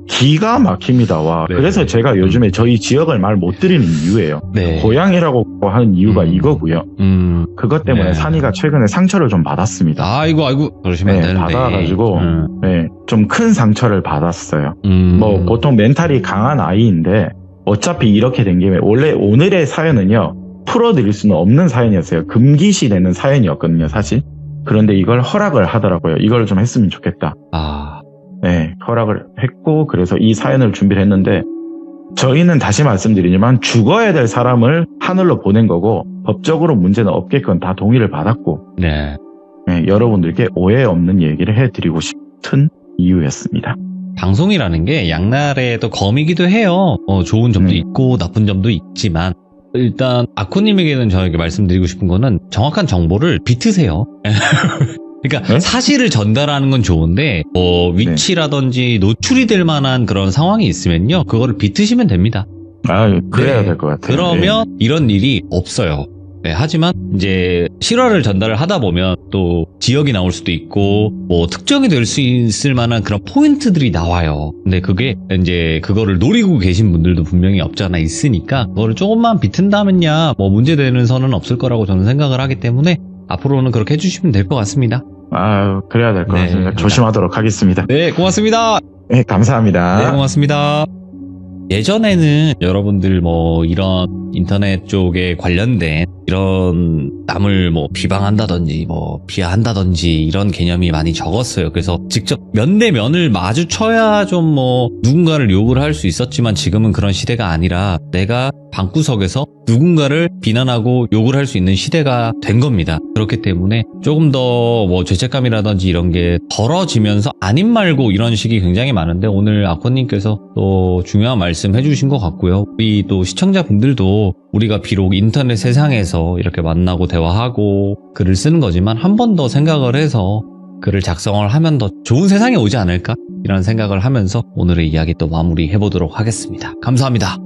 기가 막힙니다. 와. 네. 그래서 제가 요즘에 저희 지역을 말 못 드리는 이유예요. 네. 고향이라고 하는 이유가 이거고요. 그것 때문에 네. 산이가 최근에 상처를 좀 받았습니다. 아이고, 그러시면 안 네, 되는데. 받아가지고 네, 좀 큰 상처를 받았어요. 뭐 보통 멘탈이 강한 아이인데 어차피 이렇게 된 김에 원래 오늘의 사연은요, 풀어드릴 수는 없는 사연이었어요. 금기시 되는 사연이었거든요, 사실. 그런데 이걸 허락을 하더라고요. 이걸 좀 했으면 좋겠다. 네, 허락을 했고, 그래서 이 사연을 준비를 했는데, 저희는 다시 말씀드리지만 죽어야 될 사람을 하늘로 보낸 거고, 법적으로 문제는 없게끔 다 동의를 받았고, 네. 네, 여러분들께 오해 없는 얘기를 해드리고 싶은 이유였습니다. 방송이라는 게 양날에도 검이기도 해요. 좋은 점도 있고 나쁜 점도 있지만 일단 아코님에게는 저에게 말씀드리고 싶은 거는 정확한 정보를 비트세요. 그러니까 네? 사실을 전달하는 건 좋은데 위치라든지 노출이 될 만한 그런 상황이 있으면요, 그거를 비트시면 됩니다. 그래야 네. 될 것 같아요. 그러면 이런 일이 없어요. 네, 하지만 이제 실화를 전달을 하다 보면 또 지역이 나올 수도 있고 뭐 특정이 될 수 있을 만한 그런 포인트들이 나와요. 근데 그게 이제 그거를 노리고 계신 분들도 분명히 없지 않아 있으니까 그거를 조금만 비튼다면야 뭐 문제되는 선은 없을 거라고 저는 생각을 하기 때문에 앞으로는 그렇게 해주시면 될 것 같습니다. 그래야 될 것 네, 같습니다. 조심하도록 하겠습니다. 네, 고맙습니다. 네, 감사합니다. 네, 고맙습니다. 예전에는 여러분들 뭐 이런 인터넷 쪽에 관련된 이런 남을 뭐 비방한다든지 뭐 비하한다든지 이런 개념이 많이 적었어요. 그래서 직접 면대면을 마주쳐야 좀 뭐 누군가를 욕을 할 수 있었지만 지금은 그런 시대가 아니라 내가 방구석에서 누군가를 비난하고 욕을 할 수 있는 시대가 된 겁니다. 그렇기 때문에 조금 더 뭐 죄책감이라든지 이런 게 덜어지면서 아님 말고 이런 식이 굉장히 많은데 오늘 아코님께서 또 중요한 말씀 해주신 것 같고요. 우리 또 시청자분들도 우리가 비록 인터넷 세상에서 이렇게 만나고 대화하고 글을 쓰는 거지만 한 번 더 생각을 해서 글을 작성을 하면 더 좋은 세상이 오지 않을까? 이런 생각을 하면서 오늘의 이야기 또 마무리해 보도록 하겠습니다. 감사합니다.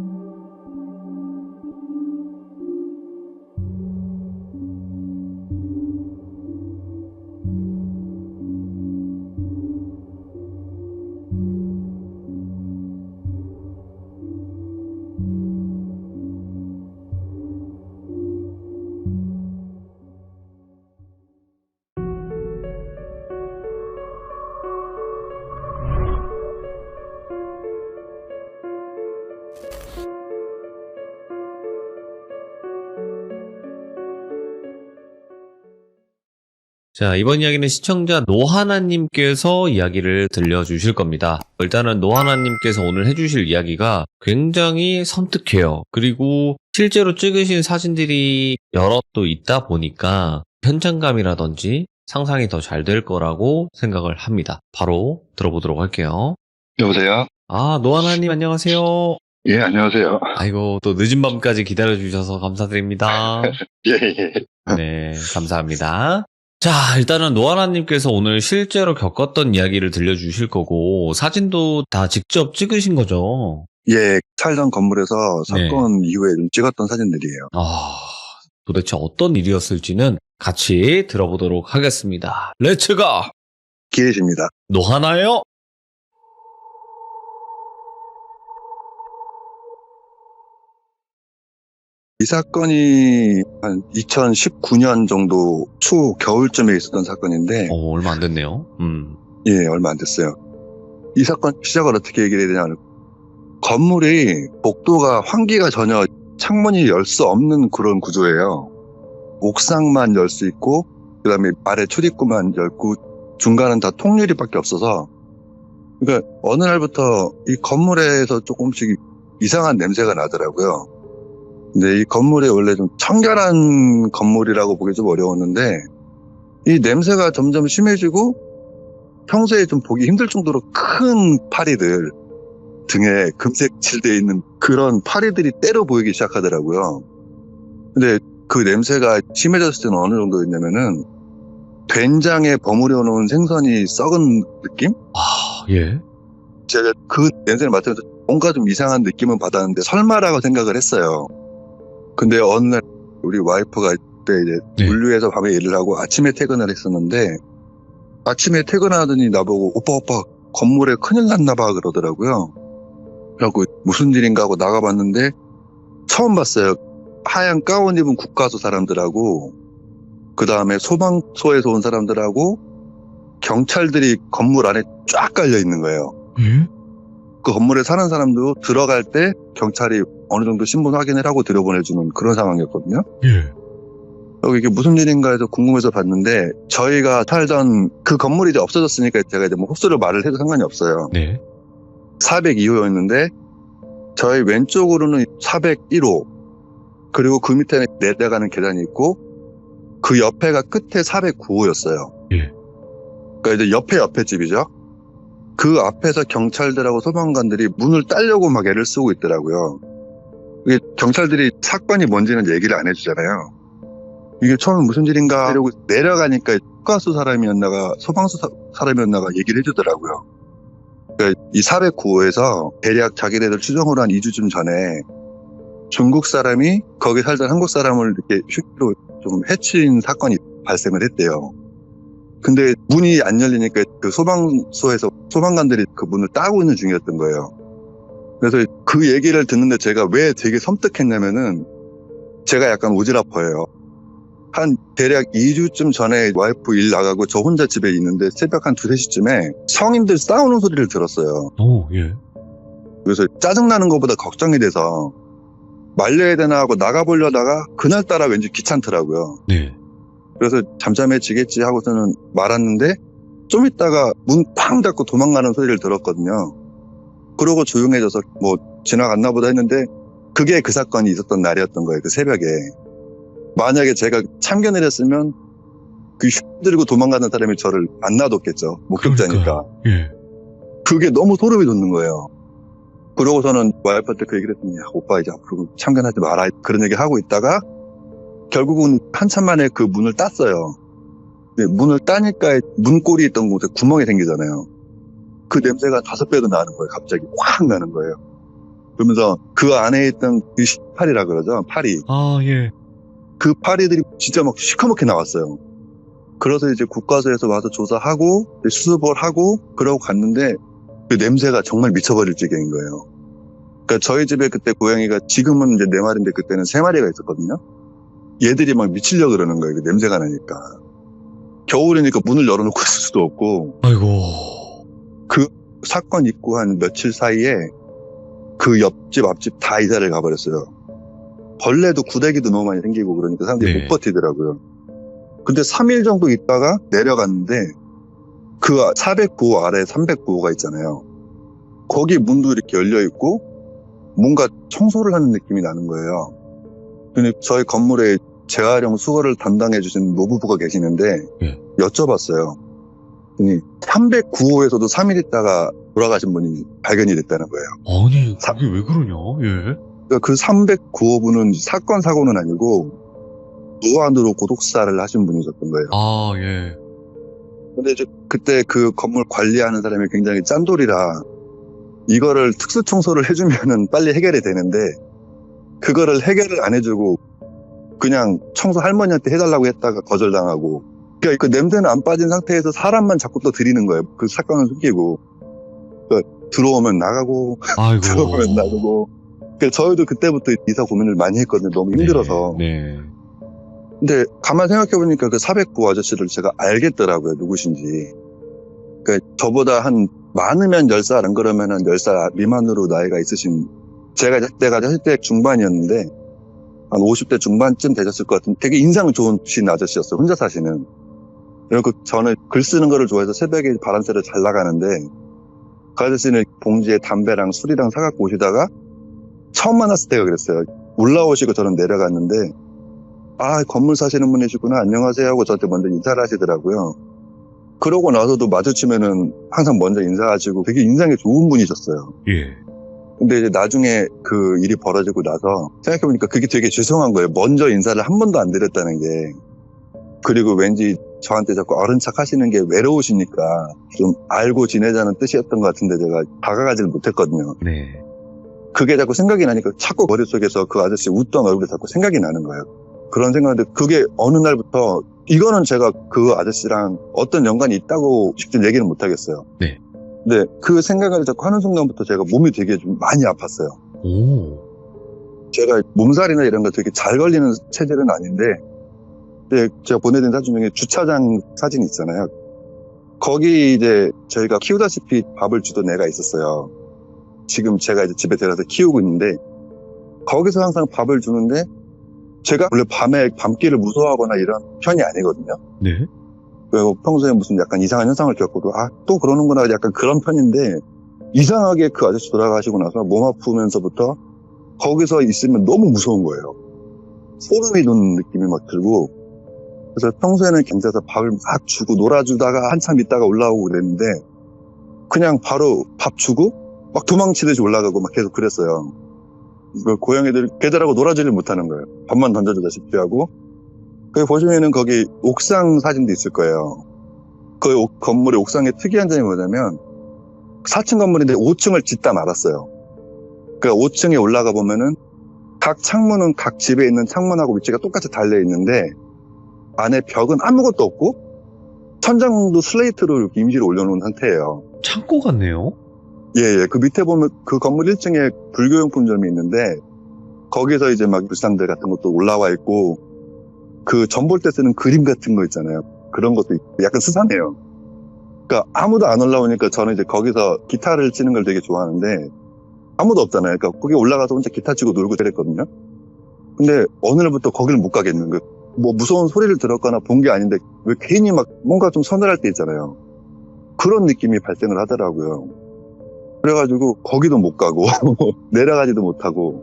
자, 이번 이야기는 시청자 노하나님께서 이야기를 들려주실 겁니다. 일단은 노하나님께서 오늘 해주실 이야기가 굉장히 섬뜩해요. 그리고 실제로 찍으신 사진들이 여럿 또 있다 보니까 현장감이라든지 상상이 더 잘 될 거라고 생각을 합니다. 바로 들어보도록 할게요. 여보세요? 노하나님 안녕하세요. 예, 안녕하세요. 아이고, 또 늦은 밤까지 기다려주셔서 감사드립니다. 예, 예. 네, 감사합니다. 자, 일단은 노하나님께서 오늘 실제로 겪었던 이야기를 들려주실 거고, 사진도 다 직접 찍으신 거죠? 예, 살던 건물에서 네. 사건 이후에 좀 찍었던 사진들이에요. 도대체 어떤 일이었을지는 같이 들어보도록 하겠습니다. 렛츠가! 기회십니다. 노하나요? 이 사건이 한 2019년 정도 겨울쯤에 있었던 사건인데, 얼마 안 됐네요. 예, 얼마 안 됐어요. 이 사건 시작을 어떻게 얘기를 해야 되냐면, 건물이 복도가 환기가 전혀 창문이 열 수 없는 그런 구조예요. 옥상만 열 수 있고, 그 다음에 아래 출입구만 열고, 중간은 다 통유리밖에 없어서, 그러니까 어느 날부터 이 건물에서 조금씩 이상한 냄새가 나더라고요. 근데 이 건물이 원래 좀 청결한 건물이라고 보기 좀 어려웠는데, 이 냄새가 점점 심해지고, 평소에 좀 보기 힘들 정도로 큰 파리들, 등에 금색 칠되어 있는 그런 파리들이 때려 보이기 시작하더라고요. 근데 그 냄새가 심해졌을 때는 어느 정도였냐면은, 된장에 버무려 놓은 생선이 썩은 느낌? 예. 제가 그 냄새를 맡으면서 뭔가 좀 이상한 느낌은 받았는데 설마라고 생각을 했어요. 근데 어느 날 우리 와이프가 그때 이제 물류에서 밤에 일을 하고 아침에 퇴근을 했었는데, 아침에 퇴근하더니 나보고 오빠 건물에 큰일 났나 봐 그러더라고요. 그래갖고 무슨 일인가 하고 나가봤는데 처음 봤어요. 하얀 가운 입은 국가수 사람들하고, 그 다음에 소방서에서 온 사람들하고 경찰들이 건물 안에 쫙 깔려 있는 거예요. 그 건물에 사는 사람도 들어갈 때 경찰이 어느 정도 신분 확인을 하고 들여보내주는 그런 상황이었거든요. 예. 여기 이게 무슨 일인가 해서 궁금해서 봤는데, 저희가 살던 그 건물이 이제 없어졌으니까 제가 이제 뭐 헛소리로 말을 해도 상관이 없어요. 네. 402호였는데 저희 왼쪽으로는 401호, 그리고 그 밑에 내려가는 계단이 있고 그 옆에가 끝에 409호였어요. 예. 그러니까 이제 옆에 집이죠. 그 앞에서 경찰들하고 소방관들이 문을 따려고 막 애를 쓰고 있더라고요. 이게 경찰들이 사건이 뭔지는 얘기를 안 해주잖아요. 이게 처음에 무슨 일인가 이러고 내려가니까 국가수 사람이었나가 소방수 사람이었나가 얘기를 해주더라고요. 그러니까 이 409호에서 대략 자기네들 추정으로 한 2주쯤 전에 중국 사람이 거기 살던 한국 사람을 이렇게 슈로 좀 해친 사건이 발생을 했대요. 근데 문이 안 열리니까 그 소방서에서 소방관들이 그 문을 따고 있는 중이었던 거예요. 그래서 그 얘기를 듣는데 제가 왜 되게 섬뜩했냐면은, 제가 약간 오지랖퍼예요. 한 대략 2주쯤 전에 와이프 일 나가고 저 혼자 집에 있는데 새벽 한 2, 3시쯤에 성인들 싸우는 소리를 들었어요. 예. 그래서 짜증나는 것보다 걱정이 돼서 말려야 되나 하고 나가보려다가 그날따라 왠지 귀찮더라고요. 네. 그래서 잠잠해지겠지 하고서는 말았는데, 좀 있다가 문 쾅 닫고 도망가는 소리를 들었거든요. 그러고 조용해져서 뭐 지나갔나 보다 했는데, 그게 그 사건이 있었던 날이었던 거예요. 그 새벽에. 만약에 제가 참견을 했으면 그 흉 들고 도망가는 사람이 저를 안 놔뒀겠죠. 목격자니까. 예. 그게 너무 소름이 돋는 거예요. 그러고서는 와이프한테 그 얘기를 했더니, 오빠 이제 앞으로 참견하지 마라, 그런 얘기 하고 있다가 결국은 한참 만에 그 문을 땄어요. 근데 문을 따니까 문고리 있던 곳에 구멍이 생기잖아요. 그 냄새가 5배도 나는 거예요. 갑자기 확 나는 거예요. 그러면서 그 안에 있던 그 파리라 그러죠. 파리. 예. 그 파리들이 진짜 막 시커멓게 나왔어요. 그래서 이제 국가서에서 와서 조사하고 수습을 하고 그러고 갔는데, 그 냄새가 정말 미쳐버릴 지경인 거예요. 그러니까 저희 집에 그때 고양이가, 지금은 이제 4마리인데 그때는 3마리가 있었거든요. 얘들이 막 미치려고 그러는 거예요. 그 냄새가 나니까. 겨울이니까 문을 열어놓고 있을 수도 없고. 아이고. 그 사건 있고 한 며칠 사이에 그 옆집 앞집 다 이사를 가버렸어요. 벌레도 구데기도 너무 많이 생기고 그러니까 사람들이 못 버티더라고요. 근데 3일 정도 있다가 내려갔는데, 그 409호 아래 309호가 있잖아요. 거기 문도 이렇게 열려있고 뭔가 청소를 하는 느낌이 나는 거예요. 근데 저희 건물에 재활용 수거를 담당해 주신 노부부가 계시는데 예. 여쭤봤어요. 309호에서도 3일 있다가 돌아가신 분이 발견이 됐다는 거예요. 아니, 그게 왜 그러냐, 예. 그러니까 그 309호분은 사건 사고는 아니고 무한으로 고독사를 하신 분이셨던 거예요. 아, 예. 근데 이제 그때 그 건물 관리하는 사람이 굉장히 짠돌이라 이거를 특수 청소를 해주면은 빨리 해결이 되는데 그거를 해결을 안 해주고 그냥 청소 할머니한테 해달라고 했다가 거절당하고, 그러니까 그 냄새는 안 빠진 상태에서 사람만 자꾸 또 들이는 거예요. 그 사건을 숨기고. 그러니까 들어오면 나가고 아이고. 들어오면 나가고. 그러니까 저희도 그때부터 이사 고민을 많이 했거든요. 너무 힘들어서. 네. 근데 가만 생각해보니까 그 409 아저씨를 제가 알겠더라고요. 누구신지. 그러니까 저보다 한 많으면 10살, 안 그러면 한 10살 미만으로 나이가 있으신, 제가 그때가 40대 중반이었는데 한 50대 중반쯤 되셨을 것 같은 되게 인상 좋으신 아저씨였어요. 혼자 사시는. 그리고 저는 글 쓰는 거를 좋아해서 새벽에 바람쐬러 잘 나가는데 그 아저씨는 봉지에 담배랑 술이랑 사갖고 오시다가 처음 만났을 때가 그랬어요. 올라오시고 저는 내려갔는데 아, 건물 사시는 분이시구나, 안녕하세요 하고 저한테 먼저 인사를 하시더라고요. 그러고 나서도 마주치면은 항상 먼저 인사하시고 되게 인상이 좋은 분이셨어요. 예. 근데 이제 나중에 그 일이 벌어지고 나서 생각해보니까 그게 되게 죄송한 거예요. 먼저 인사를 한 번도 안 드렸다는 게. 그리고 왠지 저한테 자꾸 어른 척 하시는 게 외로우시니까 좀 알고 지내자는 뜻이었던 것 같은데 제가 다가가지를 못했거든요. 네. 그게 자꾸 생각이 나니까 자꾸 머릿속에서 그 아저씨 웃던 얼굴이 자꾸 생각이 나는 거예요. 그런 생각인데 그게 어느 날부터 이거는 제가 그 아저씨랑 어떤 연관이 있다고 직접 얘기는 못하겠어요. 네. 근데 그 생각을 자꾸 하는 순간부터 제가 몸이 되게 좀 많이 아팠어요. 오. 제가 몸살이나 이런 거 되게 잘 걸리는 체질은 아닌데, 근데 제가 보내드린 사진 중에 주차장 사진이 있잖아요. 거기 이제 저희가 키우다시피 밥을 주던 애가 있었어요. 지금 제가 이제 집에 데려서 키우고 있는데, 거기서 항상 밥을 주는데, 제가 원래 밤에 밤길을 무서워하거나 이런 편이 아니거든요. 네. 그리고 평소에 무슨 약간 이상한 현상을 겪어도 또 그러는구나 약간 그런 편인데, 이상하게 그 아저씨 돌아가시고 나서 몸 아프면서부터 거기서 있으면 너무 무서운 거예요. 소름이 돋는 느낌이 막 들고. 그래서 평소에는 괜찮아서 밥을 막 주고 놀아주다가 한참 있다가 올라오고 그랬는데 그냥 바로 밥 주고 막 도망치듯이 올라가고 막 계속 그랬어요. 그 고양이들 걔들하고 놀아주질 못하는 거예요. 밥만 던져주다시피 하고. 거기 보시면은 거기 옥상 사진도 있을 거예요. 그 건물의 옥상의 특이한 점이 뭐냐면 4층 건물인데 5층을 짓다 말았어요. 그러니까 5층에 올라가 보면은 각 창문은 각 집에 있는 창문하고 위치가 똑같이 달려 있는데 안에 벽은 아무것도 없고 천장도 슬레이트로 이렇게 임시로 올려놓은 상태예요. 창고 같네요. 예. 그 밑에 보면 그 건물 1층에 불교용품점이 있는데 거기서 이제 막 불상들 같은 것도 올라와 있고 그 전 볼 때 쓰는 그림 같은 거 있잖아요. 그런 것도 있고 약간 스산해요. 그러니까 아무도 안 올라오니까 저는 이제 거기서 기타를 치는 걸 되게 좋아하는데 아무도 없잖아요. 그러니까 거기 올라가서 혼자 기타 치고 놀고 그랬거든요. 근데 어느 날부터 거기를 못 가겠는 거예요. 뭐 무서운 소리를 들었거나 본 게 아닌데 왜 괜히 막 뭔가 좀 서늘할 때 있잖아요. 그런 느낌이 발생을 하더라고요. 그래가지고 거기도 못 가고 내려가지도 못하고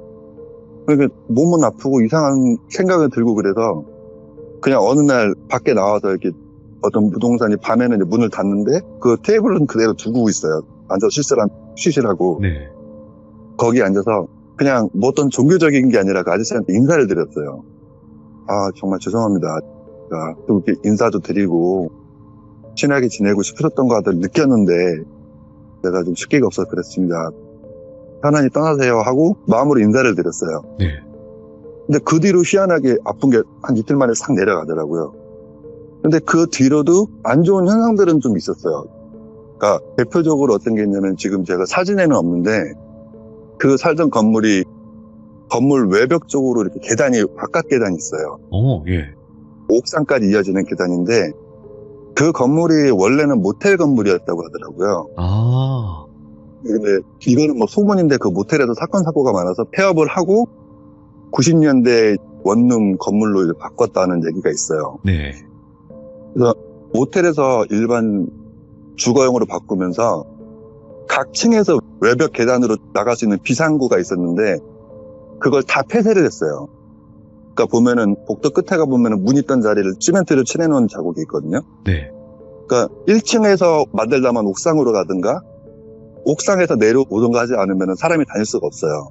그러니까 몸은 아프고 이상한 생각이 들고 그래서 그냥 어느 날 밖에 나와서 이렇게 어떤 부동산이 밤에는 이제 문을 닫는데 그 테이블은 그대로 두고 있어요. 앉아서 쉬시라고. 네. 거기 앉아서 그냥 뭐 어떤 종교적인 게 아니라 그 아저씨한테 인사를 드렸어요. 아, 정말 죄송합니다. 또 이렇게 인사도 드리고 친하게 지내고 싶으셨던 것 같다 느꼈는데 내가 좀 쉽기가 없어서 그랬습니다. 편안히 떠나세요 하고 마음으로 인사를 드렸어요. 네. 근데 그 뒤로 희한하게 아픈 게 한 이틀 만에 싹 내려가더라고요. 근데 그 뒤로도 안 좋은 현상들은 좀 있었어요. 그러니까 대표적으로 어떤 게 있냐면 지금 제가 사진에는 없는데 그 살던 건물이 건물 외벽 쪽으로 이렇게 계단이 바깥 계단이 있어요. 예. 옥상까지 이어지는 계단인데 그 건물이 원래는 모텔 건물이었다고 하더라고요. 아. 근데 이거는 뭐 소문인데 그 모텔에서 사건 사고가 많아서 폐업을 하고 90년대 원룸 건물로 이제 바꿨다는 얘기가 있어요. 네. 그래서 모텔에서 일반 주거용으로 바꾸면서 각 층에서 외벽 계단으로 나갈 수 있는 비상구가 있었는데 그걸 다 폐쇄를 했어요. 그러니까 보면은 복도 끝에 가 보면은 문 있던 자리를 시멘트를 칠해놓은 자국이 있거든요. 네. 그러니까 1층에서 만들다만 옥상으로 가든가 옥상에서 내려오든가 하지 않으면 사람이 다닐 수가 없어요.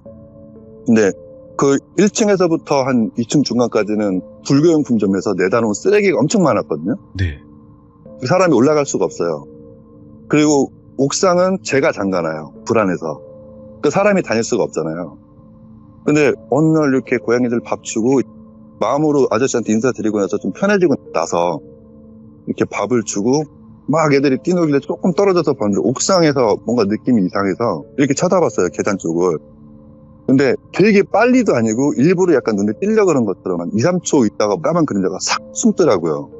근데 그 1층에서부터 한 2층 중간까지는 불교용품점에서 내다 놓은 쓰레기가 엄청 많았거든요. 네. 사람이 올라갈 수가 없어요. 그리고 옥상은 제가 잠가놔요. 불안해서. 그 사람이 다닐 수가 없잖아요. 근데 어느 날 이렇게 고양이들 밥 주고 마음으로 아저씨한테 인사드리고 나서 좀 편해지고 나서 이렇게 밥을 주고 막 애들이 뛰놀길래 조금 떨어져서 봤는데 옥상에서 뭔가 느낌이 이상해서 이렇게 쳐다봤어요. 계단 쪽을. 근데 되게 빨리도 아니고 일부러 약간 눈에 띄려고 그런 것처럼 한 2, 3초 있다가 까만 그림자가 싹 숨더라고요.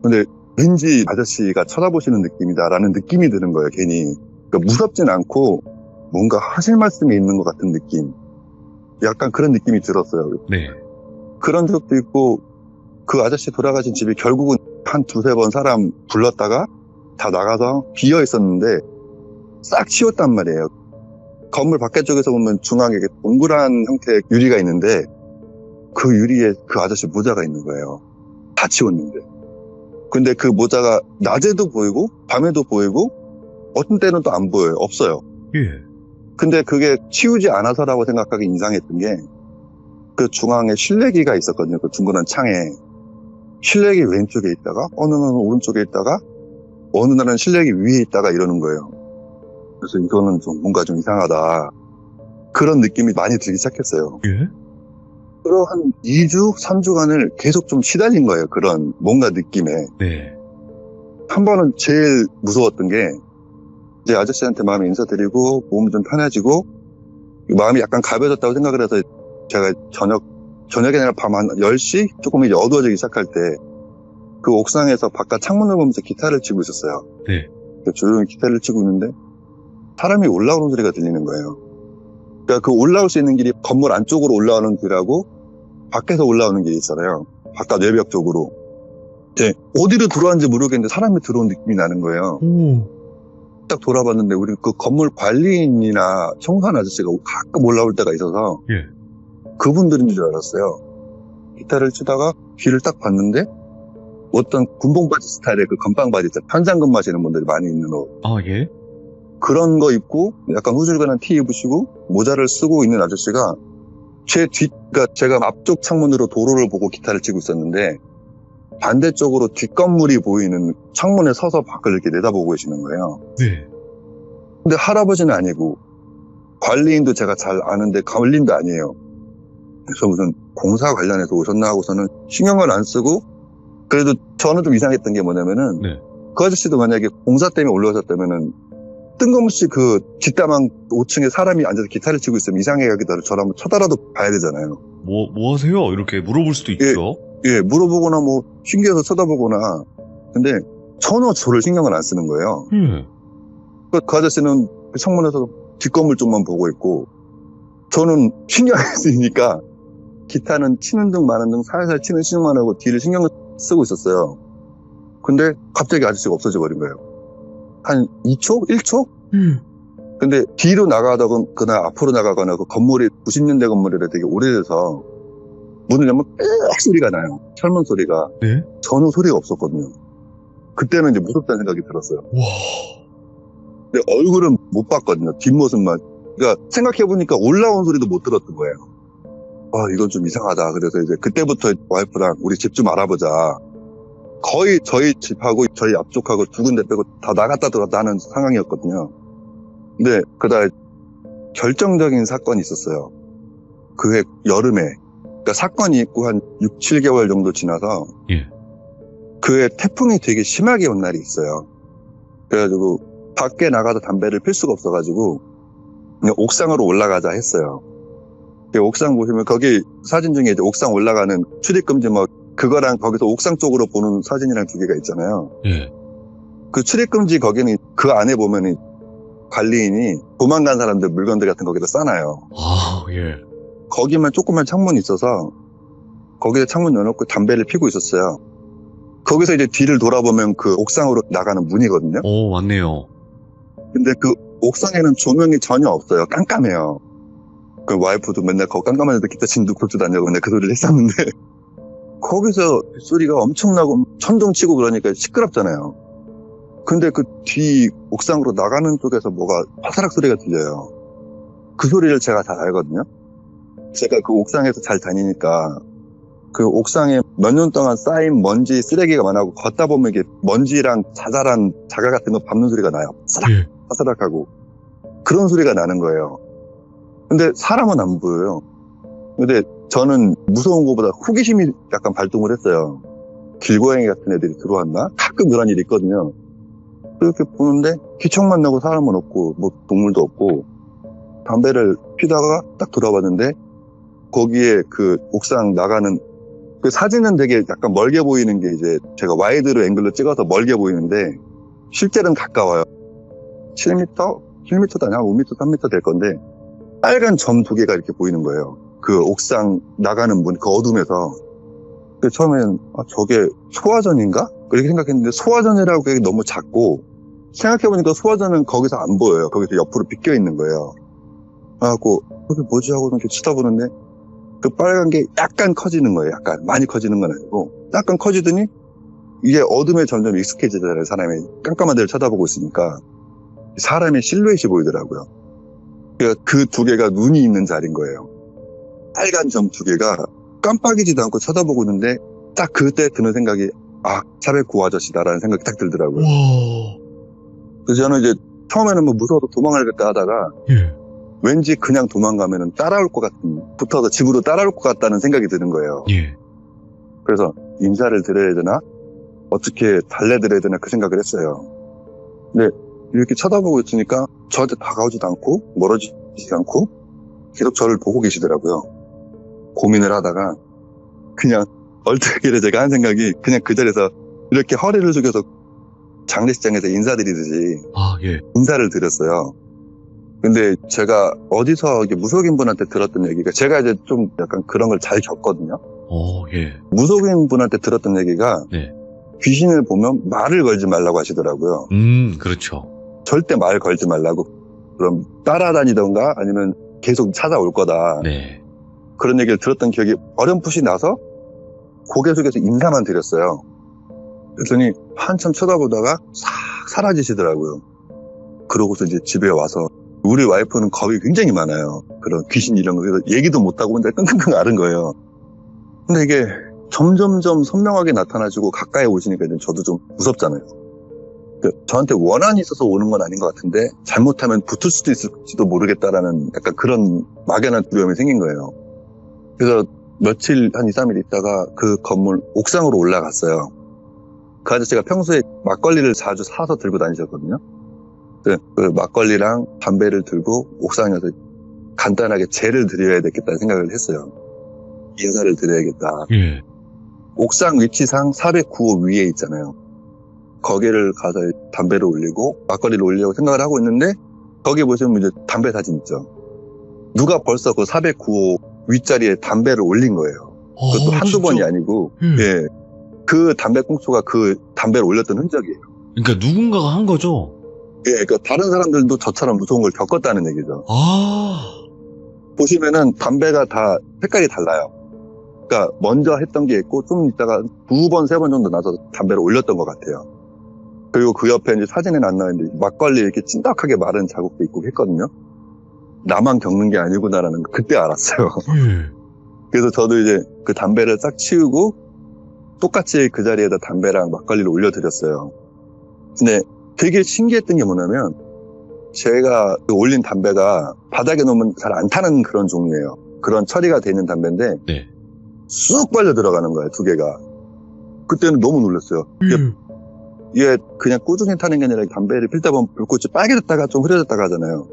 근데 왠지 아저씨가 쳐다보시는 느낌이다라는 느낌이 드는 거예요. 괜히. 그러니까 무섭진 않고 뭔가 하실 말씀이 있는 것 같은 느낌. 약간 그런 느낌이 들었어요. 네. 그런 적도 있고 그 아저씨 돌아가신 집이 결국은 한 두세 번 사람 불렀다가 다 나가서 비어 있었는데 싹 치웠단 말이에요. 건물 바깥쪽에서 보면 중앙에 동그란 형태의 유리가 있는데 그 유리에 그 아저씨 모자가 있는 거예요. 다 치웠는데. 근데 그 모자가 낮에도 보이고 밤에도 보이고 어떤 때는 또 안 보여요. 없어요. 예. 근데 근데 그게 치우지 않아서라고 생각하기 이상했던 게 그 중앙에 실내기가 있었거든요. 그 둥그런 창에. 실내기 왼쪽에 있다가 어느 날은 오른쪽에 있다가 어느 날은 실내기 위에 있다가 이러는 거예요. 그래서 이거는 좀 뭔가 좀 이상하다. 그런 느낌이 많이 들기 시작했어요. 예? 그리고 한 2주, 3주간을 계속 좀 시달린 거예요. 그런 뭔가 느낌에. 네. 한 번은 제일 무서웠던 게 이제 아저씨한테 마음에 인사드리고 몸 좀 편해지고 마음이 약간 가벼워졌다고 생각을 해서 제가 저녁이 아니라 밤 한 10시? 조금 이제 어두워지기 시작할 때 그 옥상에서 바깥 창문을 보면서 기타를 치고 있었어요. 네. 조용히 기타를 치고 있는데 사람이 올라오는 소리가 들리는 거예요. 그러니까 그 올라올 수 있는 길이 건물 안쪽으로 올라오는 길하고 밖에서 올라오는 길이 있잖아요. 바깥 외벽 쪽으로. 이제 어디로 들어왔는지 모르겠는데 사람이 들어온 느낌이 나는 거예요. 딱 돌아봤는데 우리 그 건물 관리인이나 청소한 아저씨가 가끔 올라올 때가 있어서 예. 그분들인 줄 알았어요. 기타를 치다가 뒤를 딱 봤는데 어떤 군복 바지 스타일의 그 건빵 바지 있잖아요. 현장 근무하시는 분들이 많이 입는 옷. 아, 예? 그런 거 입고 약간 후줄근한 티 입으시고 모자를 쓰고 있는 아저씨가 그러니까 제가 앞쪽 창문으로 도로를 보고 기타를 치고 있었는데 반대쪽으로 뒷건물이 보이는 창문에 서서 밖을 이렇게 내다보고 계시는 거예요. 네. 근데 할아버지는 아니고 관리인도 제가 잘 아는데 관리인도 아니에요. 그래서 무슨 공사 관련해서 오셨나 하고서는 신경을 안 쓰고 그래도 저는 좀 이상했던 게 뭐냐면은 네. 그 아저씨도 만약에 공사 때문에 올라오셨다면은 뜬금없이 그 뒷다방 5층에 사람이 앉아서 기타를 치고 있으면 이상해 하기도 저를 한번 쳐다라도 봐야 되잖아요. 뭐 하세요? 이렇게 물어볼 수도 있죠. 예, 물어보거나 뭐 신기해서 쳐다보거나. 근데 전혀 저를 신경을 안 쓰는 거예요. 그 아저씨는 창문에서 뒷건물 쪽만 보고 있고 저는 신경을 쓰니까 기타는 치는 등 마는 등 살살 치는 신경만 하고 뒤를 신경을 쓰고 있었어요. 근데 갑자기 아저씨가 없어져 버린 거예요. 한 2초? 1초? 근데 뒤로 나가거나 앞으로 나가거나 그 건물이 90년대 건물이라 되게 오래돼서 문을 열면 빽 소리가 나요. 철문 소리가. 네? 전혀 소리가 없었거든요. 그때는 이제 무섭다는 생각이 들었어요. 와. 근데 얼굴은 못 봤거든요. 뒷모습만. 그러니까 생각해보니까 올라온 소리도 못 들었던 거예요. 이건 좀 이상하다. 그래서 이제 그때부터 와이프랑 우리 집 좀 알아보자. 거의 저희 집하고 저희 앞쪽하고 두 군데 빼고 다 나갔다 들어갔다 하는 상황이었거든요. 근데 그날 결정적인 사건이 있었어요. 그해 여름에. 그러니까 사건이 있고 한 6, 7개월 정도 지나서 예. 그해 태풍이 되게 심하게 온 날이 있어요. 그래가지고 밖에 나가서 담배를 필 수가 없어가지고 그냥 옥상으로 올라가자 했어요. 옥상 보시면 거기 사진 중에 이제 옥상 올라가는 출입금지 뭐 그거랑 거기서 옥상 쪽으로 보는 사진이랑 두 개가 있잖아요. 예. 그 출입금지 거기는 그 안에 보면은 관리인이 도망간 사람들 물건들 같은 거기다 싸놔요. 아, 예. 거기만 조그만 창문이 있어서 거기에 창문 열어놓고 담배를 피고 있었어요. 거기서 이제 뒤를 돌아보면 그 옥상으로 나가는 문이거든요. 오, 맞네요. 근데 그 옥상에는 조명이 전혀 없어요. 깜깜해요. 그 와이프도 맨날 거 깜깜한 데도 기타 치는 독도 다녀고 맨날 그 소리를 했었는데 거기서 소리가 엄청나고 천둥치고 그러니까 시끄럽잖아요. 근데 그 뒤 옥상으로 나가는 쪽에서 뭐가 화사락 소리가 들려요. 그 소리를 제가 잘 알거든요. 제가 그 옥상에서 잘 다니니까 그 옥상에 몇 년 동안 쌓인 먼지 쓰레기가 많아고 걷다 보면 이게 먼지랑 자잘한 자갈 같은 거 밟는 소리가 나요. 사락 예. 사사락하고 그런 소리가 나는 거예요. 근데 사람은 안 보여요. 근데 저는 무서운 것보다 호기심이 약간 발동을 했어요. 길고양이 같은 애들이 들어왔나? 가끔 그런 일이 있거든요. 그렇게 보는데 기척만 나고 사람은 없고 뭐 동물도 없고 담배를 피다가 딱 돌아봤는데 거기에 그 옥상 나가는 그 사진은 되게 약간 멀게 보이는 게 이제 제가 와이드로 앵글로 찍어서 멀게 보이는데 실제로는 가까워요. 7m? 7m도 아니야. 5m, 3m 될 건데 빨간 점 2개가 이렇게 보이는 거예요. 그 옥상 나가는 문, 그 어둠에서. 처음엔 저게 소화전인가? 그렇게 생각했는데 소화전이라고 그게 너무 작고 생각해보니까 소화전은 거기서 안 보여요. 거기서 옆으로 비껴 있는 거예요. 그래갖고 그게 뭐지 하고 이렇게 쳐다보는데 그 빨간 게 약간 커지는 거예요. 약간 많이 커지는 건 아니고 약간 커지더니 이게 어둠에 점점 익숙해지잖아요. 사람이 깜깜한 데를 쳐다보고 있으니까 사람의 실루엣이 보이더라고요. 그러니까 그 2개가 눈이 있는 자리인 거예요. 빨간 점 2개가 깜빡이지도 않고 쳐다보고 있는데 딱 그때 드는 생각이 차베쿠 아저씨다라는 생각이 딱 들더라고요. 그래서 저는 이제 처음에는 뭐 무서워서 도망가겠다 하다가 예. 왠지 그냥 도망가면은 따라올 것 같은, 붙어서 집으로 따라올 것 같다는 생각이 드는 거예요. 예. 그래서 인사를 드려야 되나? 어떻게 달래드려야 되나 그 생각을 했어요. 근데 이렇게 쳐다보고 있으니까 저한테 다가오지도 않고 멀어지지 않고 계속 저를 보고 계시더라고요. 고민을 하다가 그냥 얼떨결에 제가 한 생각이 그냥 그 자리에서 이렇게 허리를 숙여서 장례식장에서 인사드리듯이 예. 인사를 드렸어요. 근데 제가 어디서 무속인 분한테 들었던 얘기가 제가 이제 좀 약간 그런 걸 잘 겪거든요. 예. 무속인 분한테 들었던 얘기가 네. 귀신을 보면 말을 걸지 말라고 하시더라고요. 그렇죠. 절대 말 걸지 말라고. 그럼 따라다니던가 아니면 계속 찾아올 거다. 네. 그런 얘기를 들었던 기억이 어렴풋이 나서 고개 숙여서 인사만 드렸어요. 그랬더니 한참 쳐다보다가 싹 사라지시더라고요. 그러고서 이제 집에 와서 우리 와이프는 겁이 굉장히 많아요. 그런 귀신 이런 거. 그래서 얘기도 못하고 혼자 끙끙끙 앓은 거예요. 근데 이게 점점점 선명하게 나타나시고 가까이 오시니까 이제 저도 좀 무섭잖아요. 저한테 원한이 있어서 오는 건 아닌 것 같은데 잘못하면 붙을 수도 있을지도 모르겠다라는 약간 그런 막연한 두려움이 생긴 거예요. 그래서 며칠 한 2, 3일 있다가 그 건물 옥상으로 올라갔어요. 그 아저씨가 평소에 막걸리를 자주 사서 들고 다니셨거든요. 그 막걸리랑 담배를 들고 옥상에서 간단하게 제를 드려야 되겠다는 생각을 했어요. 인사를 드려야겠다. 예. 옥상 위치상 409호 위에 있잖아요. 거기를 가서 담배를 올리고 막걸리를 올리려고 생각을 하고 있는데 거기 보시면 이제 담배 사진 있죠. 누가 벌써 그 409호 윗자리에 담배를 올린 거예요. 그것도 한두 진짜? 번이 아니고 예. 그 담배꽁초가 그 담배를 올렸던 흔적이에요. 그러니까 누군가가 한 거죠? 예, 그러니까 다른 사람들도 저처럼 무서운 걸 겪었다는 얘기죠. 보시면은 담배가 다 색깔이 달라요. 그러니까 먼저 했던 게 있고 좀 있다가 2번, 3번 정도 나서 담배를 올렸던 것 같아요. 그리고 그 옆에 이제 사진에 안 나왔는데 막걸리 이렇게 찐득하게 마른 자국도 있고 했거든요. 나만 겪는 게 아니구나라는 거 그때 알았어요. 그래서 저도 이제 그 담배를 싹 치우고 똑같이 그 자리에다 담배랑 막걸리를 올려드렸어요. 근데 되게 신기했던 게 뭐냐면 제가 올린 담배가 바닥에 놓으면 잘 안 타는 그런 종류예요. 그런 처리가 돼 있는 담배인데 네. 쑥 빨려 들어가는 거예요, 2개가. 그때는 너무 놀랐어요. 이게 그냥 꾸준히 타는 게 아니라 담배를 필다 보면 불꽃이 빨개졌다가 좀 흐려졌다가 하잖아요.